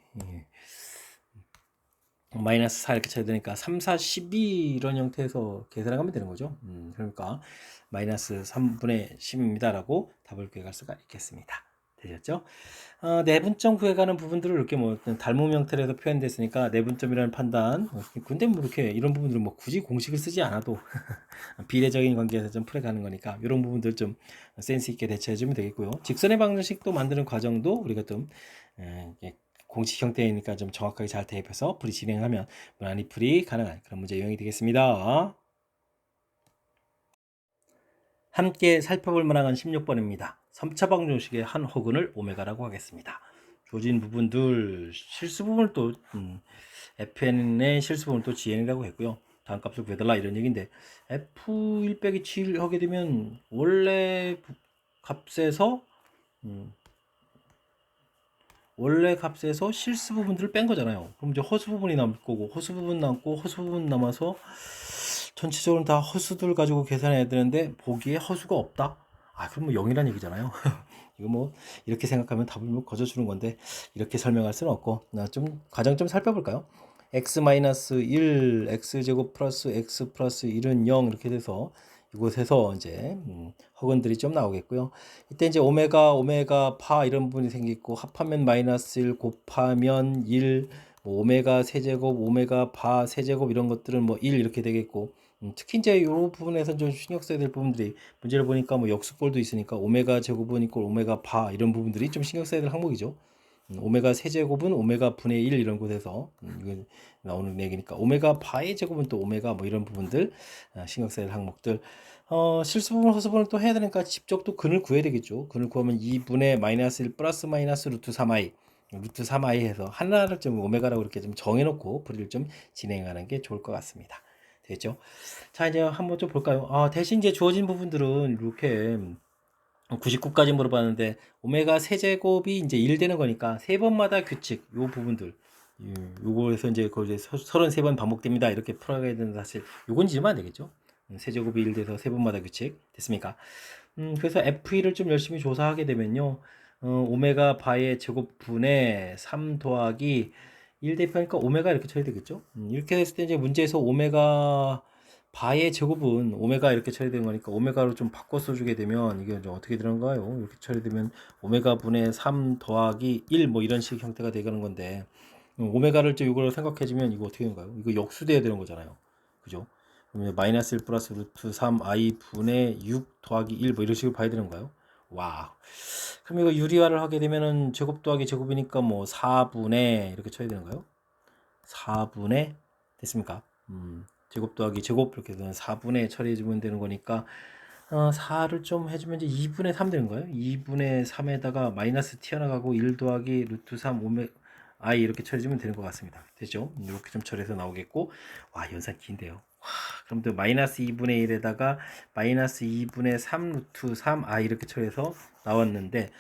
마이너스 4 이렇게 쳐야 되니까 3, 4, 12 이런 형태에서 계산을 하면 되는 거죠. 그러니까 마이너스 3분의 10입니다 라고 답을 구해갈 수가 있겠습니다. 되셨죠? 내분점 구해가는 부분들을 이렇게 뭐 닮은 형태로 해서 표현됐으니까 내분점이라는 판단 근데 뭐 이렇게 이런 부분들은 뭐 굳이 공식을 쓰지 않아도 비례적인 관계에서 좀 풀어가는 거니까 이런 부분들 좀 센스 있게 대처해 주면 되겠고요. 직선의 방정식도 만드는 과정도 우리가 좀 공식 형태이니까 좀 정확하게 잘 대입해서 풀이 진행하면 무난히 풀이 가능한 그런 문제 유형이 되겠습니다. 함께 살펴볼 만한 16번입니다. 3차 방정식의 한 허근을 오메가라고 하겠습니다. 주어진 부분들 실수 부분을 또 fn의 실수 부분을 또 gn이라고 했고요. 다음 값을 구해달라 이런 얘기인데 f1 빼기 7 하게 되면 원래 값에서 실수 부분들을 뺀 거잖아요. 그럼 이제 허수 부분이 남을 거고 허수 부분 남고 허수 부분 남아서 전체적으로 다 허수들 가지고 계산해야 되는데 보기에 허수가 없다. 그럼 뭐 0이란 얘기잖아요. 이거 뭐 이렇게 생각하면 답을 뭐 거저주는 건데 이렇게 설명할 수는 없고 좀 과정 좀 살펴볼까요? x-1 x제곱 플러스 x 플러스 1은 0 이렇게 돼서 이곳에서 이제 허근들이 좀 나오겠고요. 이때 이제 오메가 파 이런 부분이 생기고 합하면 마이너스 1 곱하면 1 뭐 오메가 세제곱 오메가 파 세제곱 이런 것들은 뭐 1 이렇게 되겠고 특히 이제 이 부분에서 좀 신경 써야 될 부분들이 문제를 보니까 뭐 역수꼴도 있으니까 오메가 제곱은 이꼴 오메가 바 이런 부분들이 좀 신경 써야 될 항목이죠. 오메가 세제곱은 오메가 분의 1 이런 곳에서 이건 나오는 얘기니까 오메가 바의 제곱은 또 오메가 뭐 이런 부분들 신경 써야 될 항목들 실수 부분 허수 부분을 또 해야 되니까 직접 또 근을 구해야 되겠죠. 근을 구하면 2분의 마이너스 1 플러스 마이너스 루트 3i 루트 3i 해서 하나를 좀 오메가라고 이렇게 좀 정해놓고 풀이를 좀 진행하는 게 좋을 것 같습니다. 됐죠? 자, 이제 한번 좀 볼까요? 대신 이제 주어진 부분들은 이렇게 99까지 물어봤는데 오메가 세제곱이 이제 1 되는 거니까 세 번마다 규칙 요 부분들 요거에서 이제 거의 33번 반복됩니다. 이렇게 풀어가야 되는 사실 요건 잊으면 안 되겠죠? 세제곱이 1 돼서 세 번마다 규칙 됐습니까? 그래서 F2를 좀 열심히 조사하게 되면요. 오메가 바의 제곱분의 3 더하기 1 대입하니까 오메가 이렇게 쳐야 되겠죠? 이렇게 됐을 때 이제 문제에서 오메가 바의 제곱은 오메가 이렇게 처리되는 거니까 오메가로 좀 바꿔 써주게 되면 이게 좀 어떻게 되는가요? 이렇게 처리되면 오메가 분의 3 더하기 1 뭐 이런 식 형태가 되는 건데 오메가를 좀 이걸 생각해주면 이거 어떻게 되는가요? 이거 역수돼야 되는 거잖아요. 그죠? 그러면 마이너스 1 플러스 루트 3i 분의 6 더하기 1 뭐 이런 식으로 봐야 되는 거예요. 와. 그럼 이거 유리화를 하게 되면은 제곱 더하기 제곱이니까 뭐 4분의 이렇게 쳐야 되는 거예요. 4분의 됐습니까? 제곱 더하기 제곱 이렇게 되면 4분의 처리해주면 되는 거니까 4를 좀 해주면 이제 2분의 3 되는 거예요. 2분의 3에다가 마이너스 튀어나가고 1 더하기 루트 3 오메 i 이렇게 처리해주면 되는 것 같습니다. 되죠? 이렇게 좀 처리해서 나오겠고 와 연산 긴데요. 와, 그럼 또 마이너스 2분의 1에다가 마이너스 2분의 3 루트 3 i 이렇게 처리해서 나왔는데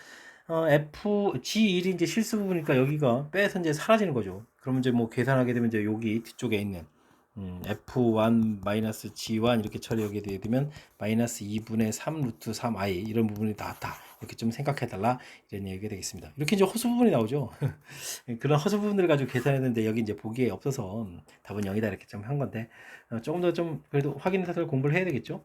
G1이 이제 실수 부분이니까 여기가 빼서 이제 사라지는 거죠. 그러면 이제 뭐 계산하게 되면 이제 여기 뒤쪽에 있는 F1 마이너스 G1 이렇게 처리하게 되면 마이너스 2분의 3 루트 3i 이런 부분이 나왔다. 이렇게 좀 생각해 달라 이런 얘기가 되겠습니다. 이렇게 이제 허수 부분이 나오죠. 그런 허수 부분들을 가지고 계산했는데 여기 이제 보기에 없어서 답은 0이다 이렇게 좀 한 건데 조금 더 좀 그래도 확인해서 공부를 해야 되겠죠.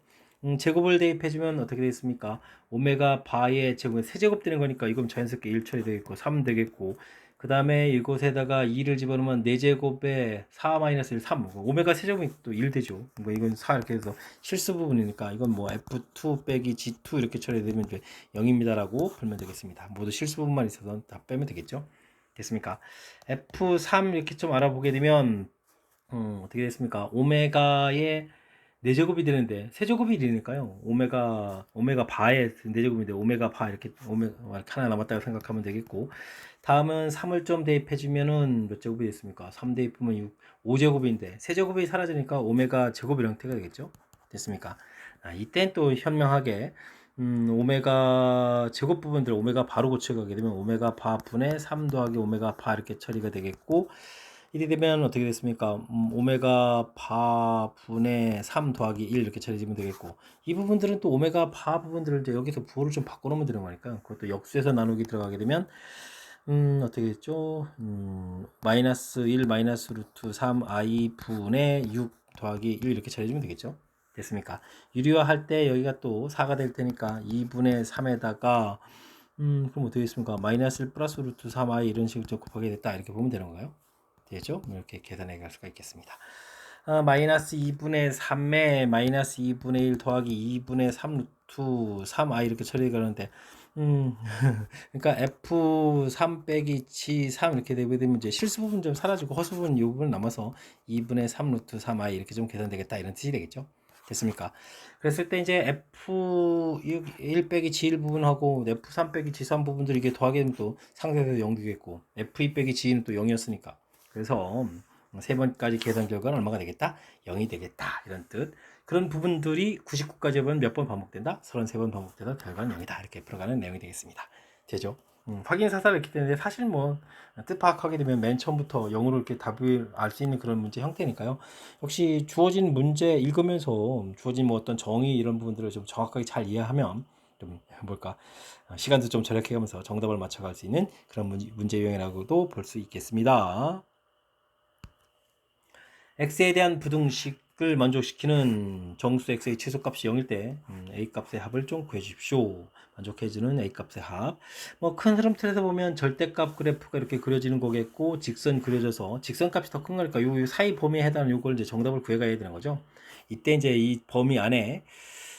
제곱을 대입해주면 어떻게 되겠습니까? 오메가 바의 제곱은 세제곱 되는 거니까 이건 자연스럽게 1 처리되겠고 3 되겠고 그 다음에 이곳에다가 2를 집어넣으면 4제곱에 4-1 3 오메가 세제곱이 또 1 되죠. 뭐 이건 4 이렇게 해서 실수 부분이니까 이건 뭐 F2 빼기 G2 이렇게 처리되면 이제 0입니다 라고 풀면 되겠습니다. 모두 실수 부분만 있어서 다 빼면 되겠죠. 됐습니까? F3 이렇게 좀 알아보게 되면 어떻게 됐습니까? 오메가의 4제곱이 되는데 세제곱이 되니까요. 오메가 바의 4제곱인데 오메가 바 이렇게 하나 남았다고 생각하면 되겠고 다음은 3을 좀 대입해 주면은 몇 제곱이 됐습니까? 3 대입하면 6, 5제곱인데 세제곱이 사라지니까 오메가 제곱 이런 형태가 되겠죠? 됐습니까? 이땐 또 현명하게 오메가 제곱 부분들 오메가 바로 고쳐가게 되면 오메가 바 분의 3 더하기 오메가 바 이렇게 처리가 되겠고 이렇게 되면 어떻게 됐습니까? 오메가 바 분의 3 더하기 1 이렇게 처리해주면 되겠고 이 부분들은 또 오메가 바 부분들을 이제 여기서 부호를 좀 바꿔놓으면 되는 거니까 그것도 역수에서 나누기 들어가게 되면 어떻게 됐죠? 마이너스 1 마이너스 루트 3 i 분의 6 더하기 1 이렇게 처리해주면 되겠죠? 됐습니까? 유리화 할 때 여기가 또 4가 될 테니까 2분의 3에다가 그럼 어떻게 됐습니까? 마이너스 1 플러스 루트 3i 이런 식으로 좀 곱하게 됐다 이렇게 보면 되는 거예요. 되죠? 이렇게 계산해 갈 수가 있겠습니다. 마이너스 2분의 3에 마이너스 2분의 1 더하기 2분의 3 루트 3i 이렇게 처리해 가는데 그러니까 F3 빼기 G3 이렇게 되면 이제 실수 부분 좀 사라지고 허수 부분 이 부분 남아서 2분의 3 루트 3i 이렇게 좀 계산되겠다 이런 뜻이 되겠죠. 됐습니까? 그랬을 때 이제 F1 빼기 G1 부분하고 F3 빼기 G3 부분들 이게 더하게 되면 또 상대에서 0 되겠고 F2 빼기 G2는 또 0이었으니까 그래서 세 번까지 계산 결과는 얼마가 되겠다? 0이 되겠다 이런 뜻. 그런 부분들이 99까지 하면 몇 번 반복된다? 33번 반복돼서 결과는 0이다 이렇게 풀어가는 내용이 되겠습니다. 되죠? 확인 사살을 했기 때문에 사실 뭐 뜻 파악하게 되면 맨 처음부터 0으로 이렇게 답을 알 수 있는 그런 문제 형태니까요. 역시 주어진 문제 읽으면서 주어진 뭐 어떤 정의 이런 부분들을 좀 정확하게 잘 이해하면 좀 뭘까 시간도 좀 절약해가면서 정답을 맞춰갈 수 있는 그런 문제 유형이라고도 볼 수 있겠습니다. x에 대한 부등식을 만족시키는 정수 x의 최소값이 0일 때 a값의 합을 좀 구해주십시오. 만족해주는 a값의 합. 뭐 큰 흐름 틀에서 보면 절대값 그래프가 이렇게 그려지는 거겠고 직선 그려져서 직선값이 더 큰 거니까 요 사이 범위에 해당하는 요걸 이제 정답을 구해가야 되는 거죠. 이때 이제 이 범위 안에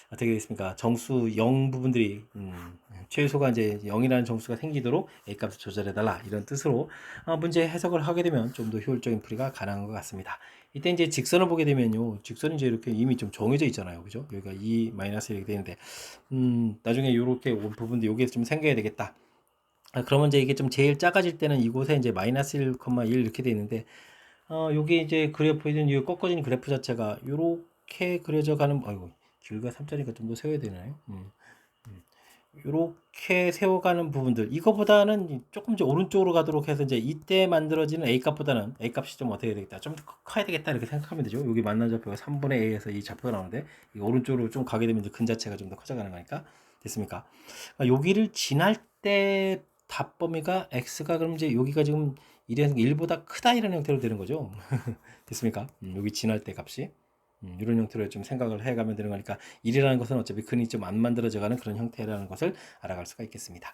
어떻게 되겠습니까? 정수 0 부분들이 최소가 이제 0이라는 정수가 생기도록 a값을 조절해달라 이런 뜻으로 문제 해석을 하게 되면 좀 더 효율적인 풀이가 가능한 것 같습니다. 이때 이제 직선을 보게 되면요, 직선이 이제 이렇게 이미 좀 정해져 있잖아요, 그죠? 여기가 2 마이너스 이렇게 되는데 나중에 이렇게 온 부분도 여기에 좀 생겨야 되겠다. 그러면 이제 이게 좀 제일 작아질 때는 이곳에 이제 마이너스 1,1 이렇게 돼 있는데 요게 이제 그래프에 이 꺾어진 그래프 자체가 요렇게 그려져 가는 아이고 길가 3자리니까 좀 더 세워야 되나요? 요렇게 세워가는 부분들 이거보다는 조금 이제 오른쪽으로 가도록 해서 이제 이때 만들어지는 A 값보다는 A 값이 좀 어떻게 되겠다 좀 더 커야 되겠다 이렇게 생각하면 되죠. 여기 만난 좌표가 3분의 A에서 이 좌표가 나오는데 이 오른쪽으로 좀 가게 되면 이제 근 자체가 좀 더 커져가는 거니까 됐습니까? 여기를 지날 때 답 범위가 x가 그럼 이제 여기가 지금 1보다 크다 이런 형태로 되는 거죠. 됐습니까? 여기 지날 때 값이 이런 형태로 좀 생각을 해가면 되는 거니까 1이라는 것은 어차피 근이 좀 안 만들어져가는 그런 형태라는 것을 알아갈 수가 있겠습니다.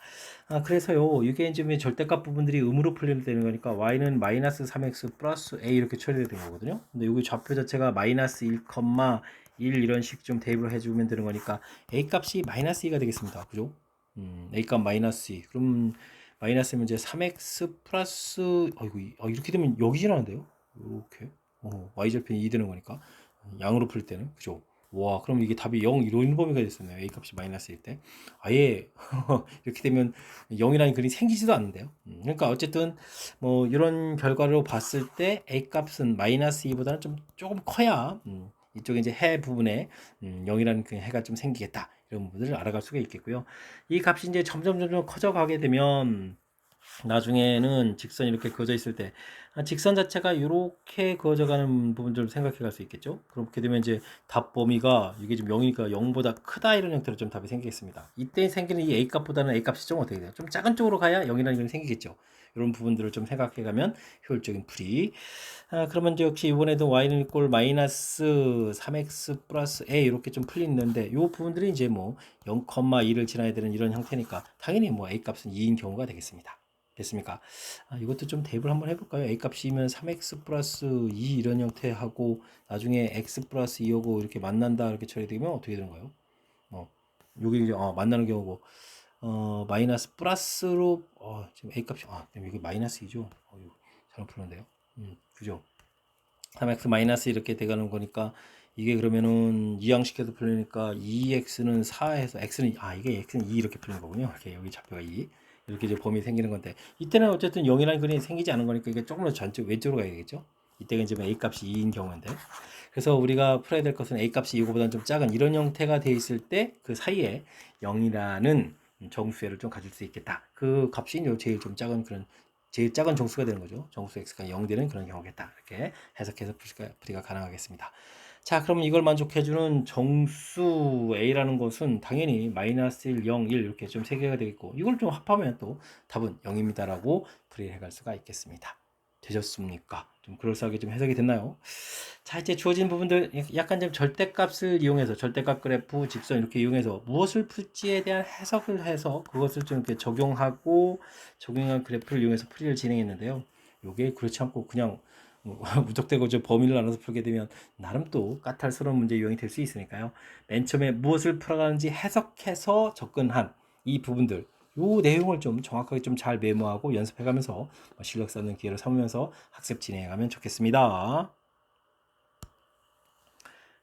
그래서요 이게 이제 절대값 부분들이 음으로 풀리는 거니까 y는 마이너스 3x 플러스 a 이렇게 처리되는 거거든요. 근데 여기 좌표 자체가 마이너스 1, 1 이런 식 좀 대입을 해주면 되는 거니까 a 값이 마이너스 2가 되겠습니다. 그죠? a 값 마이너스 2 그럼 마이너스면 이제 3x 플러스 아이고 이렇게 되면 여기 지나는데요? 이렇게 y절편이 2 되는 거니까 양으로 풀 때는 그죠? 와 그럼 이게 답이 0 이런 범위가 됐었네요. a 값이 마이너스일 때 아예 이렇게 되면 0이라는 글이 생기지도 않는데요. 그러니까 어쨌든 뭐 이런 결과로 봤을 때 a 값은 마이너스 2보다는 좀 조금 커야 이쪽에 이제 해 부분에 0이라는 그 해가 좀 생기겠다 이런 부분들을 알아갈 수가 있겠고요. 이 값이 이제 점점 커져가게 되면 나중에는 직선이 이렇게 그어져 있을 때 직선 자체가 이렇게 그어져 가는 부분들을 생각해 갈 수 있겠죠. 그렇게 되면 이제 답 범위가 이게 지금 0이니까 0보다 크다 이런 형태로 좀 답이 생기겠습니다. 이때 생기는 이 a 값보다는 a 값이 좀 어떻게 돼요? 좀 작은 쪽으로 가야 0이라는 게 생기겠죠. 이런 부분들을 좀 생각해 가면 효율적인 풀이. 그러면 이제 역시 이번에도 y는 이꼴 마이너스 3x 플러스 a 이렇게 좀 풀리는데 이 부분들이 이제 뭐 0,2를 지나야 되는 이런 형태니까 당연히 뭐 a 값은 2인 경우가 되겠습니다. 됐습니까? 이것도 좀 대입을 한번 해볼까요? a 값이면 3x 플러스 2 이런 형태하고 나중에 x 플러스 2하고 이렇게 만난다 이렇게 처리되면 어떻게 되는 거예요? 여기 이제 만나는 경우고 마이너스 플러스로 지금 a 값이 여기 마이너스 2죠? 잘못 풀었는데요. 그죠? 3x 마이너스 이렇게 돼가는 거니까 이게 그러면은 이항시켜서 풀리니까 2x는 4에서 x는 이게 x는 2 이렇게 풀리는 거군요. 이렇게 여기 좌표가 2 이렇게 이제 범위 생기는 건데 이때는 어쨌든 0이라는 그림이 생기지 않은 거니까 이게 조금 더 전쪽 왼쪽으로 가야 되겠죠. 이때가 이제 a 값이 2인 경우인데 그래서 우리가 풀어야 될 것은 a 값이 이거보다는 좀 작은 이런 형태가 돼 있을 때 그 사이에 0이라는 정수회를 좀 가질 수 있겠다. 그 값이 제일 좀 작은 그런 제일 작은 정수가 되는 거죠. 정수 x가 0 되는 그런 경우겠다. 이렇게 해석해서 풀이가 가능하겠습니다. 자, 그럼 이걸 만족해주는 정수 a라는 것은 당연히 마이너스 1, 0, 1 이렇게 좀 세 개가 되겠고 이걸 좀 합하면 또 답은 0입니다라고 풀이해 갈 수가 있겠습니다. 되셨습니까? 좀 그럴싸하게 좀 해석이 됐나요? 자, 이제 주어진 부분들 약간 좀 절대값을 이용해서 절대값 그래프, 직선 이렇게 이용해서 무엇을 풀지에 대한 해석을 해서 그것을 좀 이렇게 적용한 그래프를 이용해서 풀이를 진행했는데요. 요게 그렇지 않고 그냥 무턱대고 저 범위를 나눠서 풀게 되면 나름 또 까탈스러운 문제 유형이 될 수 있으니까요. 맨 처음에 무엇을 풀어가는지 해석해서 접근한 이 부분들 요 내용을 좀 정확하게 좀 잘 메모하고 연습해가면서 실력 쌓는 기회를 삼으면서 학습 진행해가면 좋겠습니다.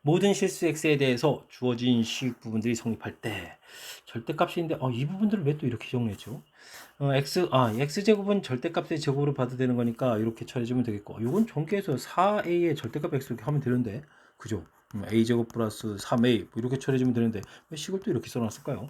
모든 실수 x에 대해서 주어진 식 부분들이 성립할 때 절대값인데 이 부분들을 왜 또 이렇게 정리했죠? x제곱은 절대값의 제곱으로 봐도 되는 거니까 이렇게 처리해주면 되겠고 이건 전개해서 4a의 절대값 x 이렇게 하면 되는데 그죠? a제곱 플러스 3a 뭐 이렇게 처리해주면 되는데 왜 식을 또 이렇게 써놨을까요?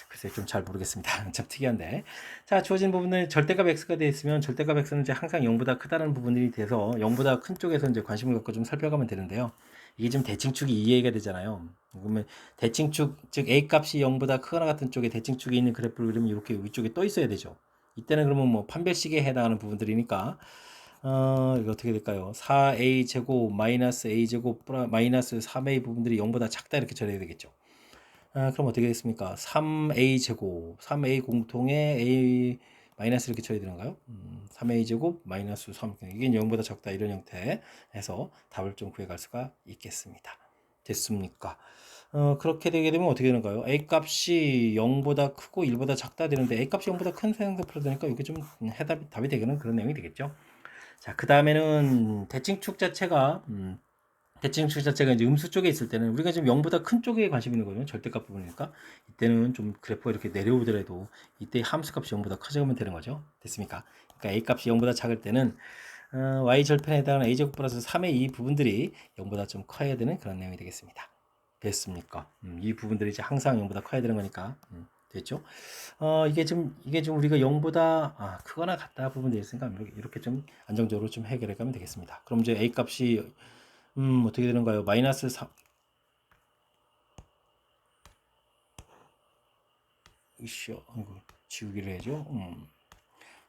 글쎄 좀 잘 모르겠습니다. 참 특이한데 자 주어진 부분은 절대값 x가 되어 있으면 절대값 x는 이제 항상 0보다 크다는 부분이 돼서 0보다 큰 쪽에서 이제 관심을 갖고 좀 살펴가면 되는데요. 이게 지금 대칭축이 이해가 되잖아요. 그러면 대칭축, 즉 A 값이 0보다 크거나 같은 쪽에 대칭축이 있는 그래프를 그리면 이렇게 위쪽에 떠 있어야 되죠. 이때는 그러면 뭐 판별식에 해당하는 부분들이니까 이거 어떻게 될까요? 4a 제곱 마이너스 a 제곱 마이너스 3a 부분들이 0보다 작다 이렇게 처리해야 되겠죠. 그럼 어떻게 됐습니까? 3a 제곱, 3a 공통에 a 마이너스 이렇게 처리되는가요? 3a 제곱 마이너스 3 이게 0보다 적다 이런 형태에서 답을 좀 구해갈 수가 있겠습니다. 됐습니까? 그렇게 되게 되면 어떻게 되는가요? a 값이 0보다 크고 1보다 작다 되는데 a 값이 0보다 큰 상태로 되니까 이게 좀 답이 되는 그런 내용이 되겠죠. 자, 그 다음에는 대칭축 자체가 대칭축 자체가 이제 음수 쪽에 있을 때는 우리가 지금 0보다 큰 쪽에 관심 있는 거거든요. 절대값 부분이니까 이때는 좀 그래프가 이렇게 내려오더라도 이때 함수값이 0보다 커져가면 되는 거죠. 됐습니까? 그러니까 a 값이 0보다 작을 때는 y 절편에 해당하는 a 제곱 플러스 3의 이 부분들이 0보다 좀 커야 되는 그런 내용이 되겠습니다. 됐습니까? 이 부분들이 이제 항상 0보다 커야 되는 거니까 됐죠? 이게 좀 우리가 0보다 크거나 같다 부분들이 있으니까 이렇게 좀 안정적으로 좀 해결해 가면 되겠습니다. 그럼 이제 a 값이 어떻게 되는가요? 마이너스 3 이거 지우기를 해야죠.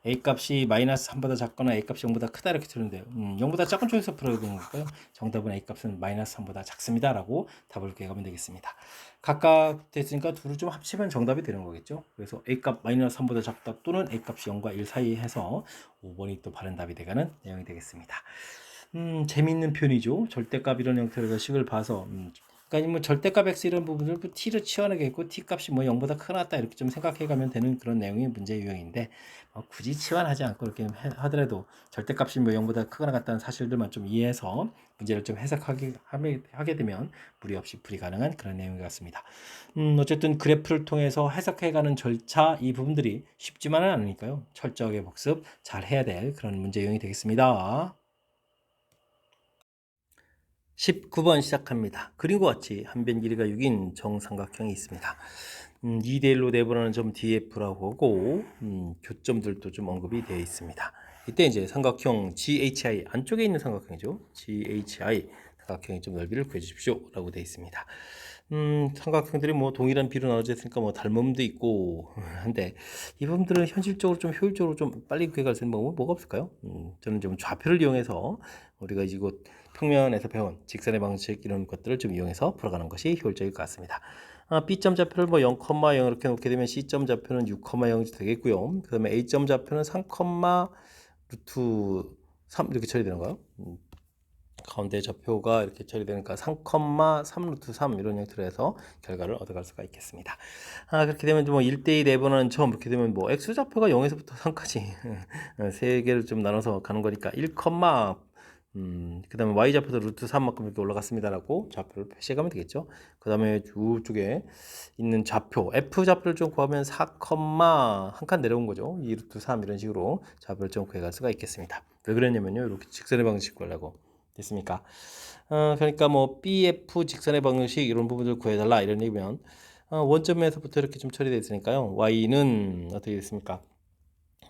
a 값이 마이너스 3보다 작거나 a 값이 0보다 크다 이렇게 되는데요. 0보다 작은 쪽에서 풀어야 되는 걸까요? 정답은 a 값은 마이너스 3보다 작습니다 라고 답을 구해가면 되겠습니다. 각각 됐으니까 둘을 좀 합치면 정답이 되는 거겠죠. 그래서 a 값 마이너스 3보다 작다 또는 a 값이 0과 1 사이 해서 5번이 또 바른 답이 되가는 내용이 되겠습니다. 재미있는 표현이죠. 절대값 이런 형태로 식을 봐서 그러니까 뭐 절대값 x 이런 부분을 뭐 t로 치환하겠고 t 값이 뭐 0보다 크다 이렇게 좀 생각해가면 되는 그런 내용이 문제 유형인데 굳이 치환하지 않고 이렇게 하더라도 절대값이 뭐 0보다 크거나 같다는 사실들만 좀 이해해서 문제를 좀 하게 되면 무리 없이 풀이 가능한 그런 내용 같습니다. 어쨌든 그래프를 통해서 해석해가는 절차 이 부분들이 쉽지만은 않으니까요. 철저하게 복습 잘 해야 될 그런 문제 유형이 되겠습니다. 19번 시작합니다. 그림과 같이 한 변 길이가 6인 정삼각형이 있습니다. 2대1로 내분하는 점 DF라고 하고 교점들도 좀 언급이 되어 있습니다. 이때 이제 삼각형 GHI 안쪽에 있는 삼각형이죠. GHI 삼각형의 좀 넓이를 구해주십시오 라고 되어 있습니다. 삼각형들이 뭐 동일한 비로 나눠져 있으니까 뭐 닮음도 있고 한데 이 부분들은 현실적으로 좀 효율적으로 좀 빨리 구해갈 수 있는 방법은 뭐가 없을까요? 저는 좀 좌표를 이용해서 우리가 이곳 평면에서 배운 직선의 방식 이런 것들을 좀 이용해서 풀어가는 것이 효율적일 것 같습니다. B점 좌표를 뭐 0,0 이렇게 놓게 되면 C점 좌표는 6,0이 되겠고요. 그 다음에 A점 좌표는 3, 루트 3 이렇게 처리되는가요? 가운데 좌표가 이렇게 처리되니까 3, 루트 3 이런 형태로 해서 결과를 얻어갈 수가 있겠습니다. 그렇게 되면 뭐 1대2 내분하는 점 이렇게 되면 뭐 x 좌표가 0에서부터 3까지 세 개를 좀 나눠서 가는 거니까 1, 그 다음에 y좌표도 루트 3만큼 이렇게 올라갔습니다라고 좌표를 표시해가면 되겠죠. 그 다음에 이쪽에 있는 좌표 f좌표를 좀 구하면 4, 한 칸 내려온 거죠. 2 루트 3 이런 식으로 좌표를 좀 구해갈 수가 있겠습니다. 왜 그랬냐면요. 이렇게 직선의 방식 구하려고 됐습니까? 그러니까 뭐 BF 직선의 방식 이런 부분을 구해달라 이런 얘기면 원점에서부터 이렇게 좀 처리되어 있으니까요. y는 어떻게 됐습니까?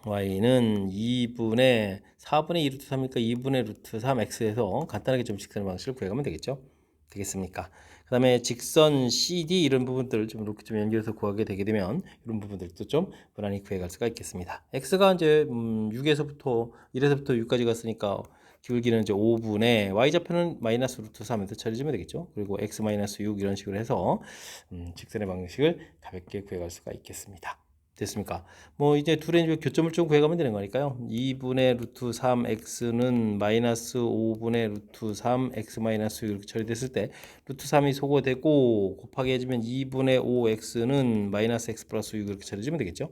y는 2분의 4분의 2 루트 3이니까 2분의 루트 3x에서 간단하게 좀 직선의 방식을 구해가면 되겠죠. 되겠습니까? 그 다음에 직선 CD 이런 부분들을 좀 이렇게 좀 연결해서 구하게 되게 되면 이런 부분들도 좀 무난히 구해갈 수가 있겠습니다. x가 이제 6에서부터 1에서부터 6까지 갔으니까 기울기는 이제 5분의 y좌표는 마이너스 루트 3에서 처리해주면 되겠죠. 그리고 x 마이너스 6 이런 식으로 해서 직선의 방식을 가볍게 구해갈 수가 있겠습니다. 됐습니까? 뭐 이제 둘의 교점을 좀 구해가면 되는 거니까요. 2분의 루트 3x는 마이너스 5분의 루트 3 x 마이너스 6 이렇게 처리됐을 때 루트 3이 소거되고 곱하기 해주면 2분의 5x는 마이너스 x 플러스 6 이렇게 처리해주면 되겠죠.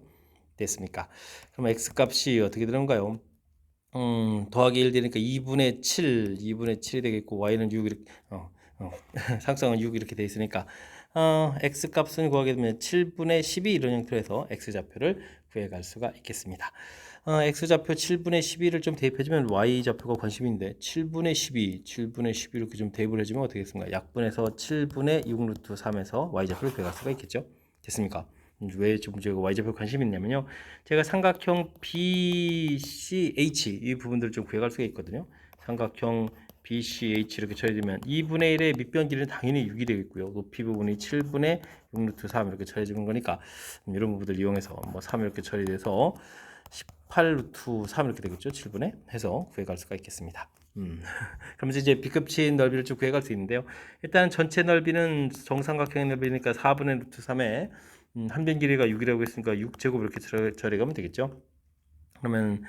됐습니까? 그럼 x 값이 어떻게 되는가요? 더하기 1 되니까 2분의 7이 되겠고 y는 6 이렇게 상성은 6 이렇게 돼 있으니까 x 값은 구하게 되면 7분의 12 이런 형태로 해서 x 좌표를 구해갈 수가 있겠습니다. x 좌표 7분의 12를 좀 대입해주면 y 좌표가 관심인데 7분의 12 이렇게 좀 대입을 해주면 어떻게 되겠습니까? 약분해서 7분의 6 루트 3에서 y 좌표를 구해갈 수가 있겠죠. 됐습니까? 왜 좀 제가 y좌표 관심이 있냐면요. 제가 삼각형 BCH 이 부분들을 좀 구해갈 수가 있거든요. 삼각형 BCH 이렇게 처리되면 2분의 1의 밑변 길이는 당연히 6이 되겠고요. 높이 부분이 7분의 6 루트 3 이렇게 처리해주는 거니까 이런 부분들 이용해서 뭐 3 이렇게 처리돼서 18 루트 3 이렇게 되겠죠. 7분의 해서 구해갈 수가 있겠습니다. 그러면서 이제 B급친 넓이를 좀 구해갈 수 있는데요. 일단 전체 넓이는 정삼각형의 넓이니까 4분의 루트 3에 한변 길이가 6이라고 했으니까 6제곱 이렇게 처리하면 되겠죠. 그러면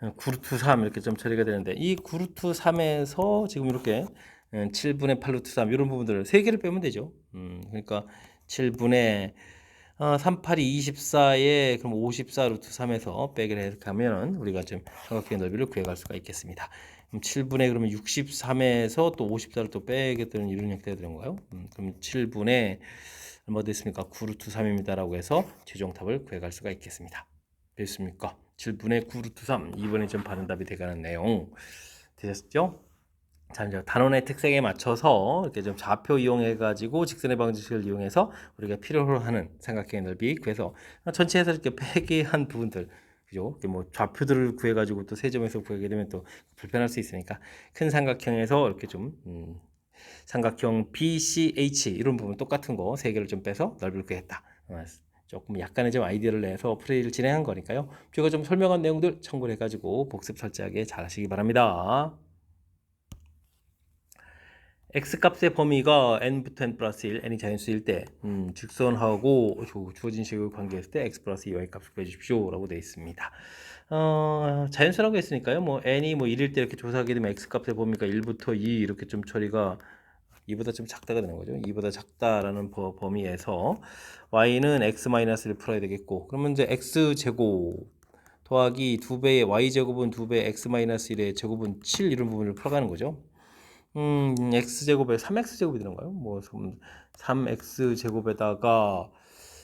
9루트 3 이렇게 좀 처리가 되는데 이 9루트 3에서 지금 이렇게 7분의 8루트 3 이런 부분들을 3개를 빼면 되죠. 그러니까 7분의 3, 8이 24에 그럼 54 루트 3에서 빼기를 해서 가면 우리가 좀 삼각형의 넓이를 구해갈 수가 있겠습니다. 그럼 7분의 그러면 63에서 또 54를 또 빼게 되는 이런 형태가 되는 거예요. 그럼 7분의 얼마 됐습니까? 9 루트 3입니다라고 해서 최종답을 구해갈 수가 있겠습니다. 됐습니까? 7분의 9 루트 3 이번에 좀 바른 답이 되가는 내용 되셨죠? 자, 이제 단원의 특성에 맞춰서 이렇게 좀 좌표 이용해 가지고 직선의 방정식을 이용해서 우리가 필요로 하는 삼각형의 넓이 구해서 전체에서 이렇게 빼기한 부분들 그죠? 뭐 좌표들을 구해 가지고 또 세 점에서 구하게 되면 또 불편할 수 있으니까 큰 삼각형에서 이렇게 좀 삼각형 BCH 이런 부분 똑같은 거 세 개를 좀 빼서 넓이를 구했다. 조금 약간의 좀 아이디어를 내서 풀이를 진행한 거니까요. 제가 좀 설명한 내용들 참고를 해가지고 복습 철저하게 잘 하시기 바랍니다. x값의 범위가 n부터 n 플러스 1, n이 자연수일 때 직선하고 주어진 식을 관계했을 때 x 플러스 2y 값을 구해주십시오 라고 되어 있습니다. 자연수라고 했으니까요. 뭐 n이 뭐 1일 때 이렇게 조사하게 되면 x값의 범위가 1부터 2 이렇게 좀 처리가 2보다 좀 작다가 되는 거죠. 2보다 작다라는 범위에서 y는 x-1을 풀어야 되겠고 그러면 이제 x제곱 더하기 2배의 y제곱은 2배 x-1의 제곱은 7 이런 부분을 풀어가는 거죠. x제곱에 3x제곱이 되는가요? 뭐 3x제곱에다가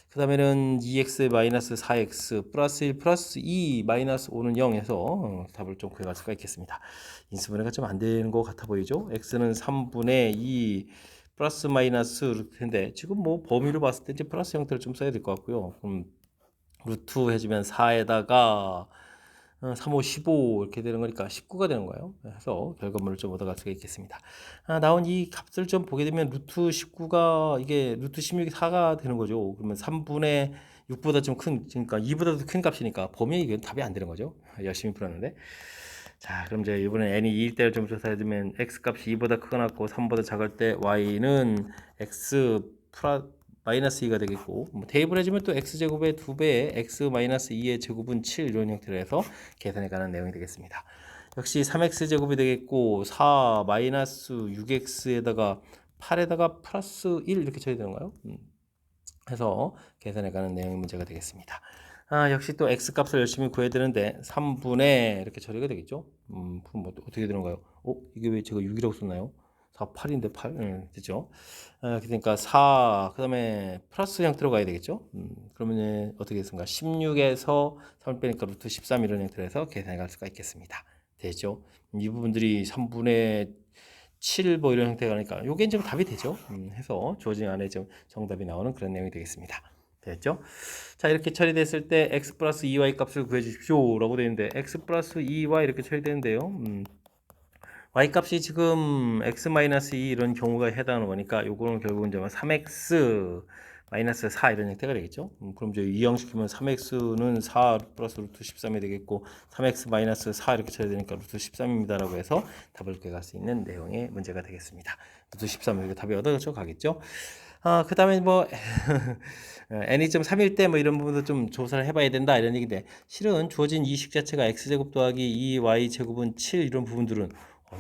그 다음에는 2x 마이너스 4x 플러스 1 플러스 2 마이너스 5는 0에서 답을 좀 구해갈 수가 있겠습니다. 인수분해가 좀 안 되는 것 같아 보이죠? x는 3분의 2 플러스 마이너스 루트인데 지금 뭐 범위로 봤을 때 이제 플러스 형태를 좀 써야 될 것 같고요. 그럼 루트 해주면 4에다가 3, 5, 15 이렇게 되는 거니까 19가 되는 거예요. 그래서 결과물을 좀 얻어갈 수가 있겠습니다. 나온 이 값을 좀 보게 되면 루트 19가 이게 루트 16이 4가 되는 거죠. 그러면 3분의 6보다 좀 큰, 그러니까 2보다도 큰 값이니까 범위 이건 답이 안 되는 거죠. 열심히 풀었는데. 자, 그럼 이제 이번에 n이 2일 때를 좀 조사해주면 x 값이 2보다 크거나 같고 3보다 작을 때 y는 x 마이너스 2가 되겠고 뭐 대입을 해주면 또 x제곱의 2배의 x 마이너스 2의 제곱은 7 이런 형태로 해서 계산해 가는 내용이 되겠습니다. 역시 3x제곱이 되겠고 4 마이너스 6x에다가 8에다가 플러스 1 이렇게 쳐야 되는가요? 해서 계산해 가는 내용의 문제가 되겠습니다. 역시 또 x값을 열심히 구해야 되는데 3분의 이렇게 처리가 되겠죠? 그럼 뭐 어떻게 되는가요? 이게 왜 제가 6이라고 썼나요? 4, 8인데 8? 됐죠? 그러니까 4, 그 다음에 플러스 형태로 가야 되겠죠? 그러면 어떻게 됐습니까? 16에서 3을 빼니까 루트 13 이런 형태로 해서 계산해 갈 수가 있겠습니다. 되죠? 이 부분들이 3분의 7 뭐 이런 형태가 나니까 요게 좀 답이 되죠? 해서 주어진 안에 좀 정답이 나오는 그런 내용이 되겠습니다. 됐죠? 자, 이렇게 처리됐을 때 x 플러스 2y 값을 구해 주십시오 라고 되어 있는데 x 플러스 2y 이렇게 처리되는데요. y 값이 지금 x-2 이런 경우가 해당하는 거니까 요거는 결국은 이제 3x 마이너스 4 이런 형태가 되겠죠. 그럼 이제 이항시키면 3x는 4 플러스 루트 13이 되겠고 3x 마이너스 4 이렇게 쳐야 되니까 루트 13입니다 라고 해서 답을 구해갈 수 있는 내용의 문제가 되겠습니다. 루트 13 이렇게 답이 얻어져 가겠죠. 그 다음에 뭐 n이 좀 3일 때 뭐 이런 부분도 좀 조사를 해봐야 된다 이런 얘기인데 실은 주어진 이 식 자체가 x제곱 더하기 2y제곱은 7 이런 부분들은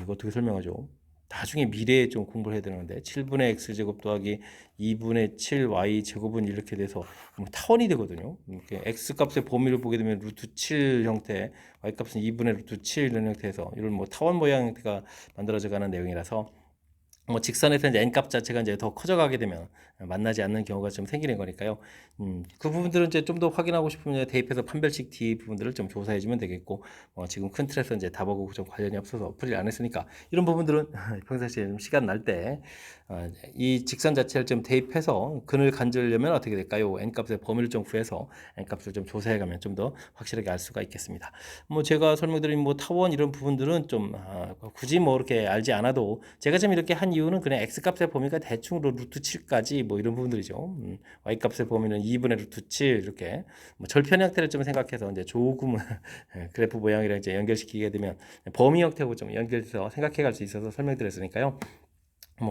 이거 어떻게 설명하죠? 나중에 미래에 좀 공부를 해야 되는데 7분의 x제곱 더하기 2분의 7y 제곱은 이렇게 돼서 타원이 되거든요. 이렇게 x값의 범위를 보게 되면 루트 7 형태, y값은 2분의 루트 7 이런 형태에서 이런 뭐 타원 모양 형태가 만들어져 가는 내용이라서 뭐 직선에서 이제 n값 자체가 이제 더 커져가게 되면 만나지 않는 경우가 좀 생기는 거니까요. 그 부분들은 이제 좀 더 확인하고 싶으면 대입해서 판별식 D 부분들을 좀 조사해 주면 되겠고, 지금 큰 틀에서 이제 답하고 좀 관련이 없어서 풀이 안 했으니까 이런 부분들은 평상시에 좀 시간 날 때 이 직선 자체를 좀 대입해서 근을 간주려면 어떻게 될까요? n 값의 범위를 좀 구해서 n 값을 좀 조사해 가면 좀 더 확실하게 알 수가 있겠습니다. 제가 설명드린 타원 이런 부분들은 좀 굳이 이렇게 알지 않아도, 제가 지금 이렇게 한 이유는 그냥 x 값의 범위가 대충 루트 7까지 이런 부분들이죠. y 값의 범위는 2분의 루트 7 이렇게 절편 형태를 좀 생각해서 이제 조금 그래프 모양이랑 이제 연결시키게 되면 범위 형태하고 좀 연결해서 생각해 갈 수 있어서 설명드렸으니까요.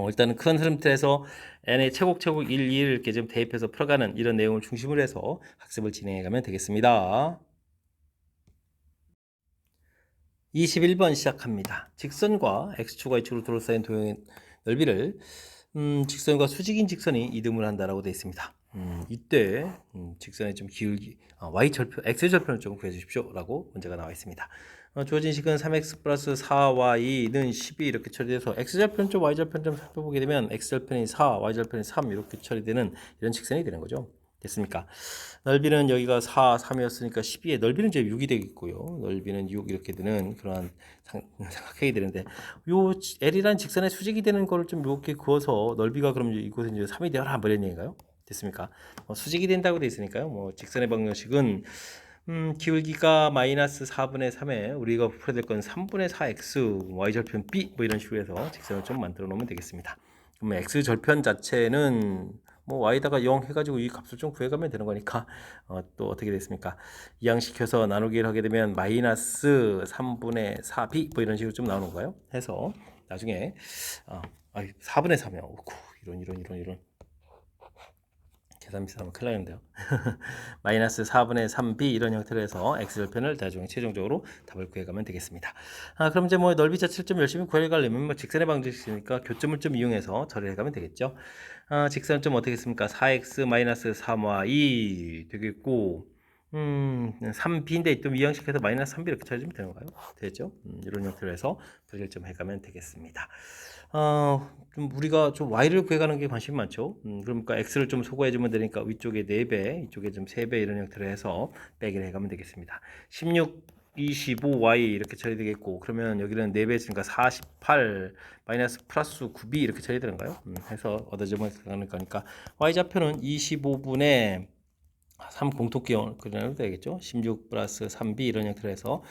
일단은 큰 흐름틀에서 n의 최곡 1, 2를 이렇게 좀 대입해서 풀어가는 이런 내용을 중심으로 해서 학습을 진행해 가면 되겠습니다. 21번 시작합니다. 직선과 x축과 y축으로 둘러싸인 도형의 넓이를 직선과 수직인 직선이 이등분을 한다라고 되어 있습니다. 이때 직선의 좀 기울기 y절편, x절편을 좀 구해 주십시오 라고 문제가 나와 있습니다. 주어진 식은 3x 플러스 4y는 12 이렇게 처리돼서 x절편 좀 y절편 좀 살펴보게 되면 x절편이 4, y절편이 3 이렇게 처리되는 이런 직선이 되는 거죠. 됐습니까? 넓이는 여기가 4, 3이었으니까 12의 넓이는 이제 6이 되겠고요. 넓이는 6 이렇게 되는 그러한 삼각형이 되는데, 요 L이라는 직선의 수직이 되는 거를 좀 이렇게 그어서 넓이가 그럼 이곳에 이제 3이 되어라 뭐 이런 얘기인가요? 됐습니까? 수직이 된다고 되어 있으니까요. 직선의 방정식은 기울기가 마이너스 4분의 3에 우리가 풀어야 될 건 3분의 4x y절편 b 이런 식으로 해서 직선을 좀 만들어 놓으면 되겠습니다. 그러면 x절편 자체는 y다가 0 해가지고 이 값을 좀 구해가면 되는 거니까 또 어떻게 됐습니까? 이항시켜서 나누기를 하게 되면 마이너스 3분의 4b 이런 식으로 좀 나오는 거예요. 해서 나중에 4분의 3이요. 이런 계산 비슷하면 큰일 나는데요. 마이너스 4분의 3b 이런 형태로 해서 x절편을 나중에 최종적으로 답을 구해가면 되겠습니다. 그럼 이제 넓이 자체를 좀 열심히 구해가려면 직선의 방정식이니까 교점을 좀 이용해서 처리해가면 되겠죠. 직선은 좀 어떻게 했습니까? 4x 마이너스 3y 되겠고 3b인데 좀 이항식해서 마이너스 3b 이렇게 처리하면 되는 건가요? 되죠? 이런 형태로 해서 분리를 좀 해가면 되겠습니다. 좀 우리가 좀 y를 구해가는 게 관심이 많죠. 그러니까 x를 좀 소거해주면 되니까 위쪽에 4배, 이쪽에 좀 3배 이런 형태로 해서 빼기를 해가면 되겠습니다. 16, 25y 이렇게 처리되겠고, 그러면 여기는 4배 있으니까 48 마이너스 플러스 9b 이렇게 처리되는가요? 해서 얻어지면 가는 거니까 y좌표는 25분의 3 공통기호 그려도 되겠죠. 16 플러스 3b 이런 형태로 해서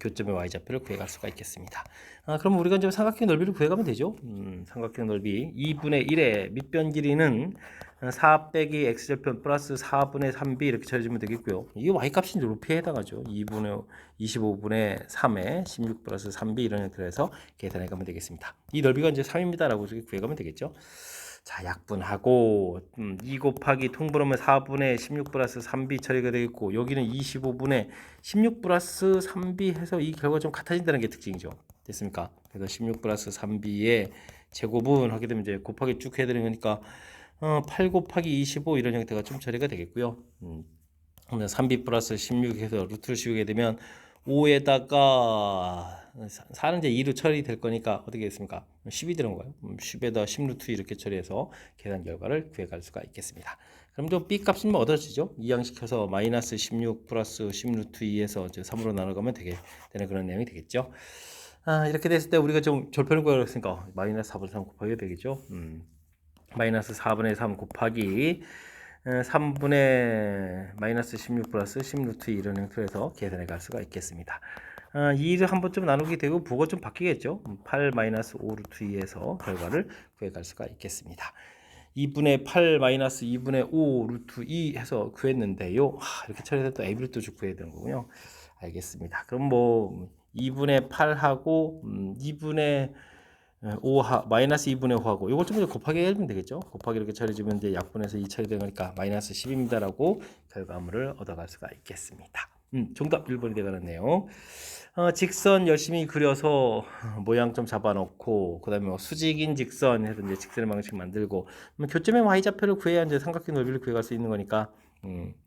교점의 y좌표를 구해갈 수가 있겠습니다. 그럼 우리가 이제 삼각형 넓이를 구해가면 되죠. 삼각형 넓이 2분의 1의 밑변 길이는 4 빼기 x절편 플러스 4분의 3b 이렇게 처리해주면 되겠고요. 이게 y값이 높이에 해당하죠. 2분의 25분의 3에 16 플러스 3b 이런 형태로 해서 계산해가면 되겠습니다. 이 넓이가 이제 3입니다 라고 구해가면 되겠죠. 자, 약분하고 2 곱하기 통분하면 4분의 16 플러스 3b 처리가 되겠고, 여기는 25분의 16 플러스 3b 해서 이 결과가 좀 같아진다는 게 특징이죠. 됐습니까? 그래서 16 플러스 3b의 제곱은 하게 되면 이제 곱하기 쭉 해야 되는 거니까 8 곱하기 25 이런 형태가 좀 처리가 되겠고요. 3b 플러스 16 해서 루트를 씌우게 되면 5에다가 4는 이제 2로 처리될 거니까 어떻게 됐습니까? 10이 되는 거예요. 10에다 10루트 이렇게 처리해서 계산 결과를 구해갈 수가 있겠습니다. 그럼 또 b 값은 얻어지죠? 이항시켜서 마이너스 16 플러스 10루트 2에서 3으로 나눠가면 되는 그런 내용이 되겠죠. 이렇게 됐을 때 우리가 좀 절편을 구하려고 했으니까 마이너스 4분의 3 곱하기 되겠죠. 마이너스 4분의 3 곱하기 3분의 마이너스 16 플러스 10루트 2 이런 형태로 해서 계산해 갈 수가 있겠습니다. 2를 한번 좀 나누게 되고 부호가 좀 바뀌겠죠. 8 마이너스 5 루트 2에서 결과를 구해 갈 수가 있겠습니다. 2분의 8 마이너스 2분의 5 루트 2 해서 구했는데요. 이렇게 처리해서 또 AB를 또 구해야 되는 거군요. 알겠습니다. 그럼 2분의 8하고 2분의 5 마이너스 2분의 5하고 이걸 좀 곱하기 해주면 되겠죠. 곱하기 이렇게 처리해주면 이제 약분해서 2 처리되는 거니까 마이너스 10입니다 라고 결과물을 얻어갈 수가 있겠습니다. 정답 1번이 되어가네요. 직선 열심히 그려서 모양 좀 잡아놓고, 그 다음에 수직인 직선 해서 이제 직선의 방식 만들고, 교점의 y좌표를 구해야 이제 삼각형 넓이를 구해갈 수 있는 거니까,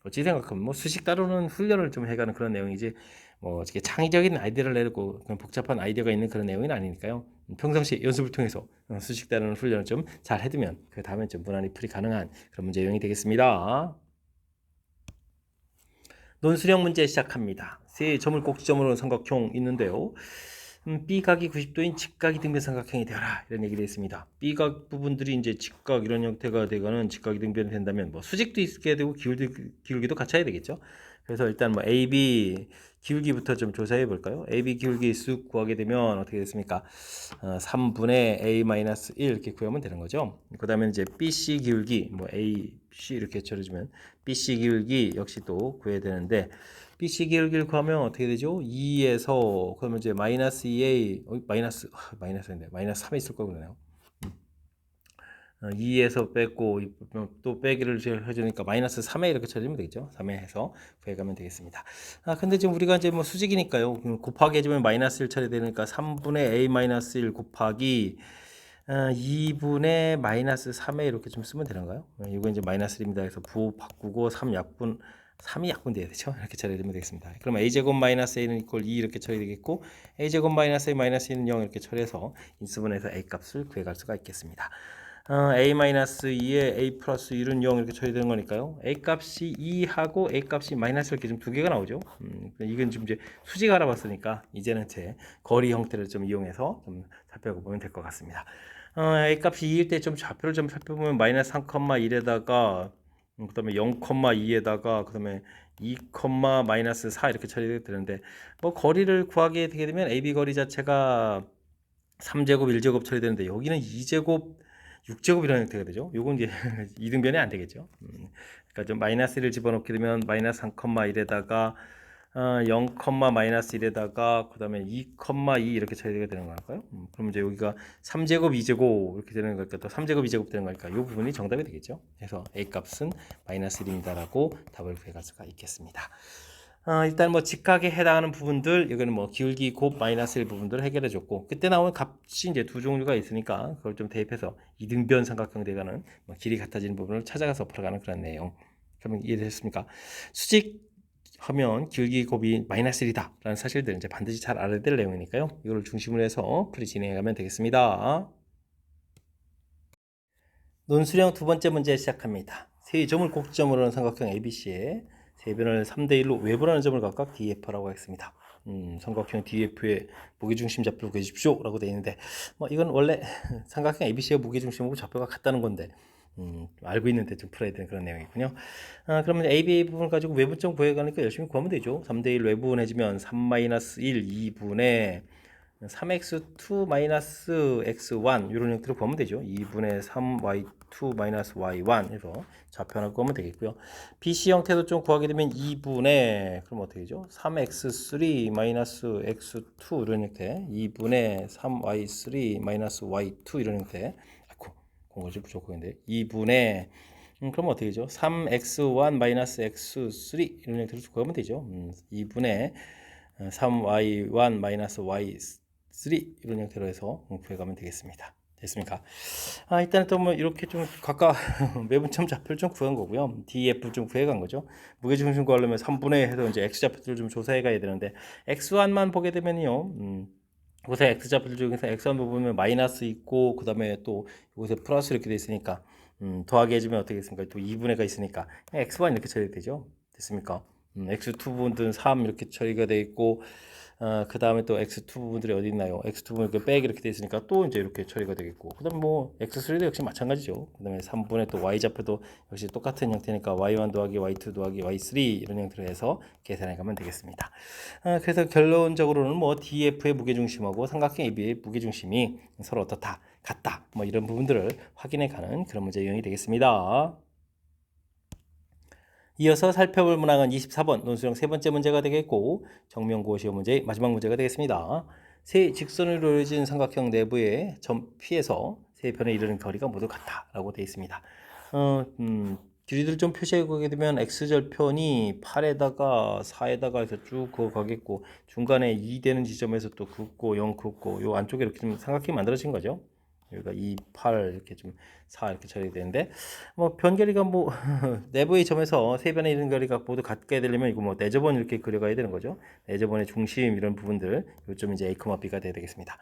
어찌 생각하면 수식 따르는 훈련을 좀 해가는 그런 내용이지, 어떻게 창의적인 아이디어를 내고 그런 복잡한 아이디어가 있는 그런 내용은 아니니까요. 평상시 연습을 통해서 수직 다루는 훈련을 좀 잘 해두면 그 다음에 좀 무난히 풀이 가능한 그런 문제 유형이 되겠습니다. 논술형 문제 시작합니다. 세 점을 꼭지점으로 삼각형 있는데요. B각이 90도인 직각 이등변 삼각형이 되어라 이런 얘기를 했습니다. B각 부분들이 이제 직각 이런 형태가 되거나 직각 이등변이 된다면 뭐 수직도 있게 되고 기울기도 갖춰야 되겠죠. 그래서 일단 뭐 AB 기울기부터 좀 조사해 볼까요? AB 기울기 쑥 구하게 되면 어떻게 됐습니까? 3분의 A-1 이렇게 구하면 되는 거죠. 그 다음에 이제 BC 기울기 뭐 AC 이렇게 쳐주면 BC 기울기 역시 또 구해야 되는데 BC 기울기를 구하면 어떻게 되죠? 2에서 그러면 이제 마이너스 2A 마이너스인데 마이너스 3이 있을 거고 그러네요. 2에서 뺐고 또 빼기를 해주니까 마이너스 3에 이렇게 쳐주면 되겠죠. 3에 해서 구해가면 되겠습니다. 근데 지금 우리가 이제 뭐 수직이니까요. 곱하기 해주면 마이너스 1 처리되니까 3분의 A-1 곱하기 2분의 마이너스 3에 이렇게 좀 쓰면 되는가요? 이거 이제 마이너스 1입니다. 그래서 부 바꾸고 3이 약분돼야 되죠. 이렇게 처리되면 되겠습니다. 그러면 a제곱 마이너스 a는 이퀄 2 이렇게 처리되겠고 a제곱 마이너스 a 마이너스 2는 0 이렇게 처리해서 인수분해서 a 값을 구해갈 수가 있겠습니다. a 마이너스 2에 a 플러스 1은 0 이렇게 처리되는 거니까요. a 값이 2하고 a 값이 마이너스 이렇게 좀 두 개가 나오죠. 이건 지금 이제 수직 알아봤으니까 이제는 제 거리 형태를 좀 이용해서 좀 살펴보면 될 것 같습니다. a 값이 2일 때 좀 좌표를 좀 살펴보면 마이너스 3,1에다가 그 다음에 0,2에다가 그 다음에 2, 마이너스 4 이렇게 처리가 되는데 뭐 거리를 구하게 되게 되면 AB 거리 자체가 3제곱 1제곱 처리되는데 여기는 2제곱 6제곱 이라는 형태가 되죠. 요건 이제 이등변이 안 되겠죠. 그러니까 좀 마이너스를 집어넣게 되면 마이너스 3,1에다가 0, 마이너스 1에다가 그 다음에 2, 2 이렇게 처리가 되는 걸까요? 그럼 이제 여기가 3제곱 2제곱 이렇게 되는 거니까 또 3제곱 2제곱 되는 거니까 이 부분이 정답이 되겠죠. 그래서 A 값은 마이너스 1입니다 라고 답을 구해갈 수가 있겠습니다. 일단 뭐 직각에 해당하는 부분들 이거는 뭐 기울기 곱 마이너스 1 부분들을 해결해 줬고 그때 나오는 값이 이제 두 종류가 있으니까 그걸 좀 대입해서 이등변 삼각형 되가는 뭐 길이 같아지는 부분을 찾아가서 풀어가는 그런 내용. 그러면 이해되셨습니까? 수직 하면 기울기 곱이 마이너스 1이다 라는 사실들 이제 반드시 잘 알아야 될 내용이니까요. 이걸 중심으로 해서 풀이 진행해 가면 되겠습니다. 논술형 두 번째 문제 시작합니다. 세 점을 꼭지점으로 하는 삼각형 ABC에 세 변을 3대1로 외부라는 점을 각각 DF라고 하겠습니다. 삼각형 DF의 무게중심 좌표를 구해주십시오 라고 되어 있는데 뭐 이건 원래 삼각형 ABC의 무게중심하고 좌표가 같다는 건데 알고 있는데 좀 풀어야 되는 그런 내용이군요. 그러면 AB 부분을 가지고 외분점 구해가니까 열심히 구하면 되죠. 3대1 외부분해지면 3-1 2분의 3x2-x1 이런 형태로 구하면 되죠. 2분의 3y2-y1 해서 좌표 하나 구하면 되겠고요. BC 형태도 좀 구하게 되면 2분의 그럼 어떻게 되죠? 3x3-x2 이런 형태 2분의 3y3-y2 이런 형태 공간이 부족한데 2분의 그럼 어떻게 되죠? 3x1-x3 이런 형태로 구하면 되죠. 2분의 3y1-y3 이런 형태로 해서 구해가면 되겠습니다. 됐습니까? 일단 또 뭐 이렇게 좀 각각 매분점 좌표를 좀 구한 거고요. DF 좀 구해간 거죠. 무게중심 구하려면 3분의 해서 이제 X 좌표들을 좀 조사해 가야 되는데 X1만 보게 되면요. 여기서 X 좌표들 중에서 X1 보면 마이너스 있고 그 다음에 또 여기서 플러스 이렇게 돼 있으니까 더하기 해주면 어떻게 됐습니까? 또 2분의가 있으니까 X1 이렇게 처리되죠. 됐습니까? X2 부분들은 3 이렇게 처리가 돼 있고 그 다음에 또 X2 부분들이 어디 있나요? X2 부분 이렇게 빼기 이렇게 돼 있으니까 또 이제 이렇게 처리가 되겠고 그 다음에 뭐 X3도 역시 마찬가지죠. 그 다음에 3분의 또 Y 좌표도 역시 똑같은 형태니까 Y1 더하기 Y2 더하기 Y3 이런 형태로 해서 계산해 가면 되겠습니다. 그래서 결론적으로는 뭐 DF의 무게중심하고 삼각형 AB의 무게중심이 서로 어떻다 같다 뭐 이런 부분들을 확인해 가는 그런 문제 유형이 되겠습니다. 이어서 살펴볼 문항은 24번 논술형 세 번째 문제가 되겠고 정면고시어 문제의 마지막 문제가 되겠습니다. 세 직선으로 이루어진 삼각형 내부의 점 P에서 세 변에 이르는 거리가 모두 같다라고 되어 있습니다. 길이를 좀 표시해 보게 되면 x절편이 8에다가 4에다가 해서 쭉 그어 가겠고 중간에 2 되는 지점에서 또 긋고 0 긋고 요 안쪽에 이렇게 좀 삼각형이 만들어진 거죠. 여기가 2, 8 이렇게 좀 4 이렇게 처리가 되는데 뭐 변결이가 뭐 내부의 점에서 세 변의 이런 거리가 모두 같게 되려면 이거 뭐 내저번 이렇게 그려가야 되는 거죠. 내저번의 중심 이런 부분들 요점 이제 A, B가 돼야 되겠습니다.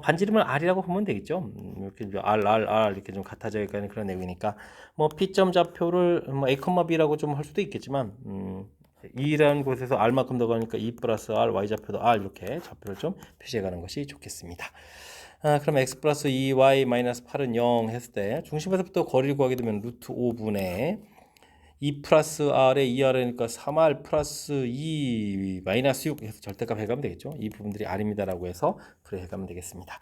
반지름을 R이라고 보면 되겠죠. 이렇게 이제 R 이렇게 좀 같아져 있는 그런 내용이니까 뭐 P점 좌표를 뭐 A, B라고 좀 할 수도 있겠지만 E라는 곳에서 R만큼 더 가니까 E 플러스 R, Y 좌표도 R 이렇게 좌표를 좀 표시해 가는 것이 좋겠습니다. 그럼 x 플러스 2y 마이너스 8은 0 했을 때 중심에서부터 거리를 구하게 되면 루트 5분의 2 플러스 r에 2r이니까 3r 플러스 2 마이너스 6 해서 절대값 해가면 되겠죠. 이 부분들이 r입니다라고 해서 그래 해가면 되겠습니다.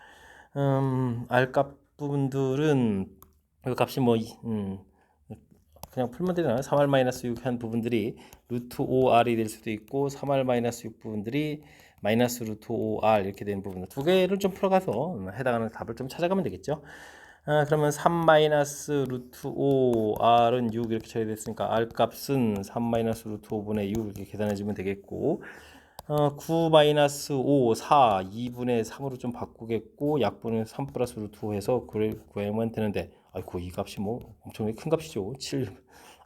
r값 부분들은 이 값이 뭐 그냥 풀면 되잖아요. 3r 마이너스 6 한 부분들이 루트 5r이 될 수도 있고 3r 마이너스 6 부분들이 마이너스 루트 5r 이렇게 되는 부분들 두 개를 좀 풀어가서 해당하는 답을 좀 찾아가면 되겠죠. 그러면 3 마이너스 루트 5r은 6 이렇게 처리됐으니까 r 값은 3 마이너스 루트 5분의 6 이렇게 계산해주면 되겠고 9 마이너스 5, 4, 2분의 3으로 좀 바꾸겠고 약분은 3 플러스 루트 5 해서 구하면 되는데 아이고 이 값이 뭐 엄청나게 큰 값이죠. 7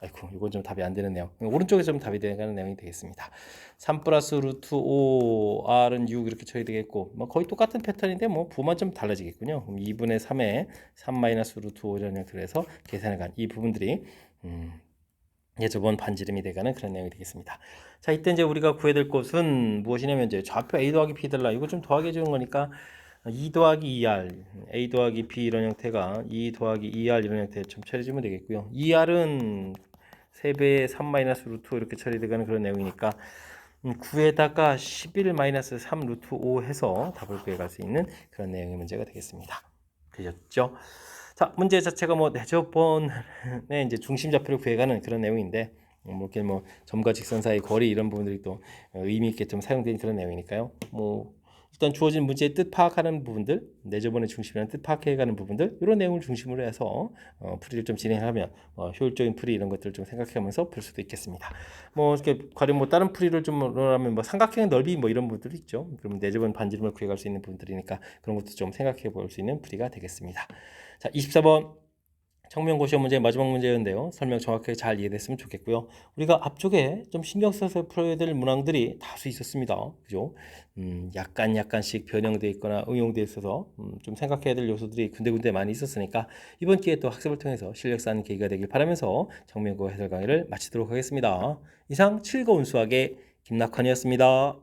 아이고 이건 좀 답이 안 되는 내용. 오른쪽에 좀 답이 되는 내용이 되겠습니다. 3 플러스 루트 5 r은 6 이렇게 처리 되겠고 뭐 거의 똑같은 패턴인데 뭐 부만 좀 달라지겠군요. 그럼 2분의 3에 3 마이너스 루트 5라는 형태로 해서 계산해 간 이 부분들이 저번 반지름이 돼가는 그런 내용이 되겠습니다. 자, 이때 이제 우리가 구해야 될 것은 무엇이냐면 이제 좌표 A 더하기 B 달라 이거 좀 더하게 해주는 거니까 2 더하기 2R, A 더하기 B 이런 형태가 2 더하기 2R 이런 형태 좀 처리해주면 되겠고요. 2R은 3배의 3 마이너스 루트 5 이렇게 처리돼가는 그런 내용이니까 9에다가 11 마이너스 3 루트 5 해서 답을 구해갈 수 있는 그런 내용의 문제가 되겠습니다. 되셨죠? 자, 문제 자체가 뭐 내저번에 이제 중심 좌표를 구해가는 그런 내용인데 뭐 이렇게 뭐 점과 직선 사이 거리 이런 부분들이 또 의미 있게 좀 사용된 그런 내용이니까요. 뭐 일단 주어진 문제의 뜻 파악하는 부분들, 내저번의 중심이라는 뜻 파악해가는 부분들 이런 내용을 중심으로 해서 풀이를 좀 진행하면 효율적인 풀이 이런 것들을 좀 생각하면서 풀 수도 있겠습니다. 뭐 이렇게 가령 뭐 다른 풀이를 좀 하면 뭐 삼각형 넓이 뭐 이런 부분들이 있죠. 그러면 내저번 반지름을 구해갈 수 있는 부분들이니까 그런 것도 좀 생각해 볼 수 있는 풀이가 되겠습니다. 자, 24번 청명고시원 문제 마지막 문제였는데요. 설명 정확하게 잘 이해됐으면 좋겠고요. 우리가 앞쪽에 좀 신경 써서 풀어야 될 문항들이 다수 있었습니다. 그죠? 약간씩 변형되어 있거나 응용되어 있어서 좀 생각해야 될 요소들이 군데군데 많이 있었으니까 이번 기회에 또 학습을 통해서 실력 쌓는 계기가 되길 바라면서 청명고 해설 강의를 마치도록 하겠습니다. 이상 즐거운 수학의 김낙환이었습니다.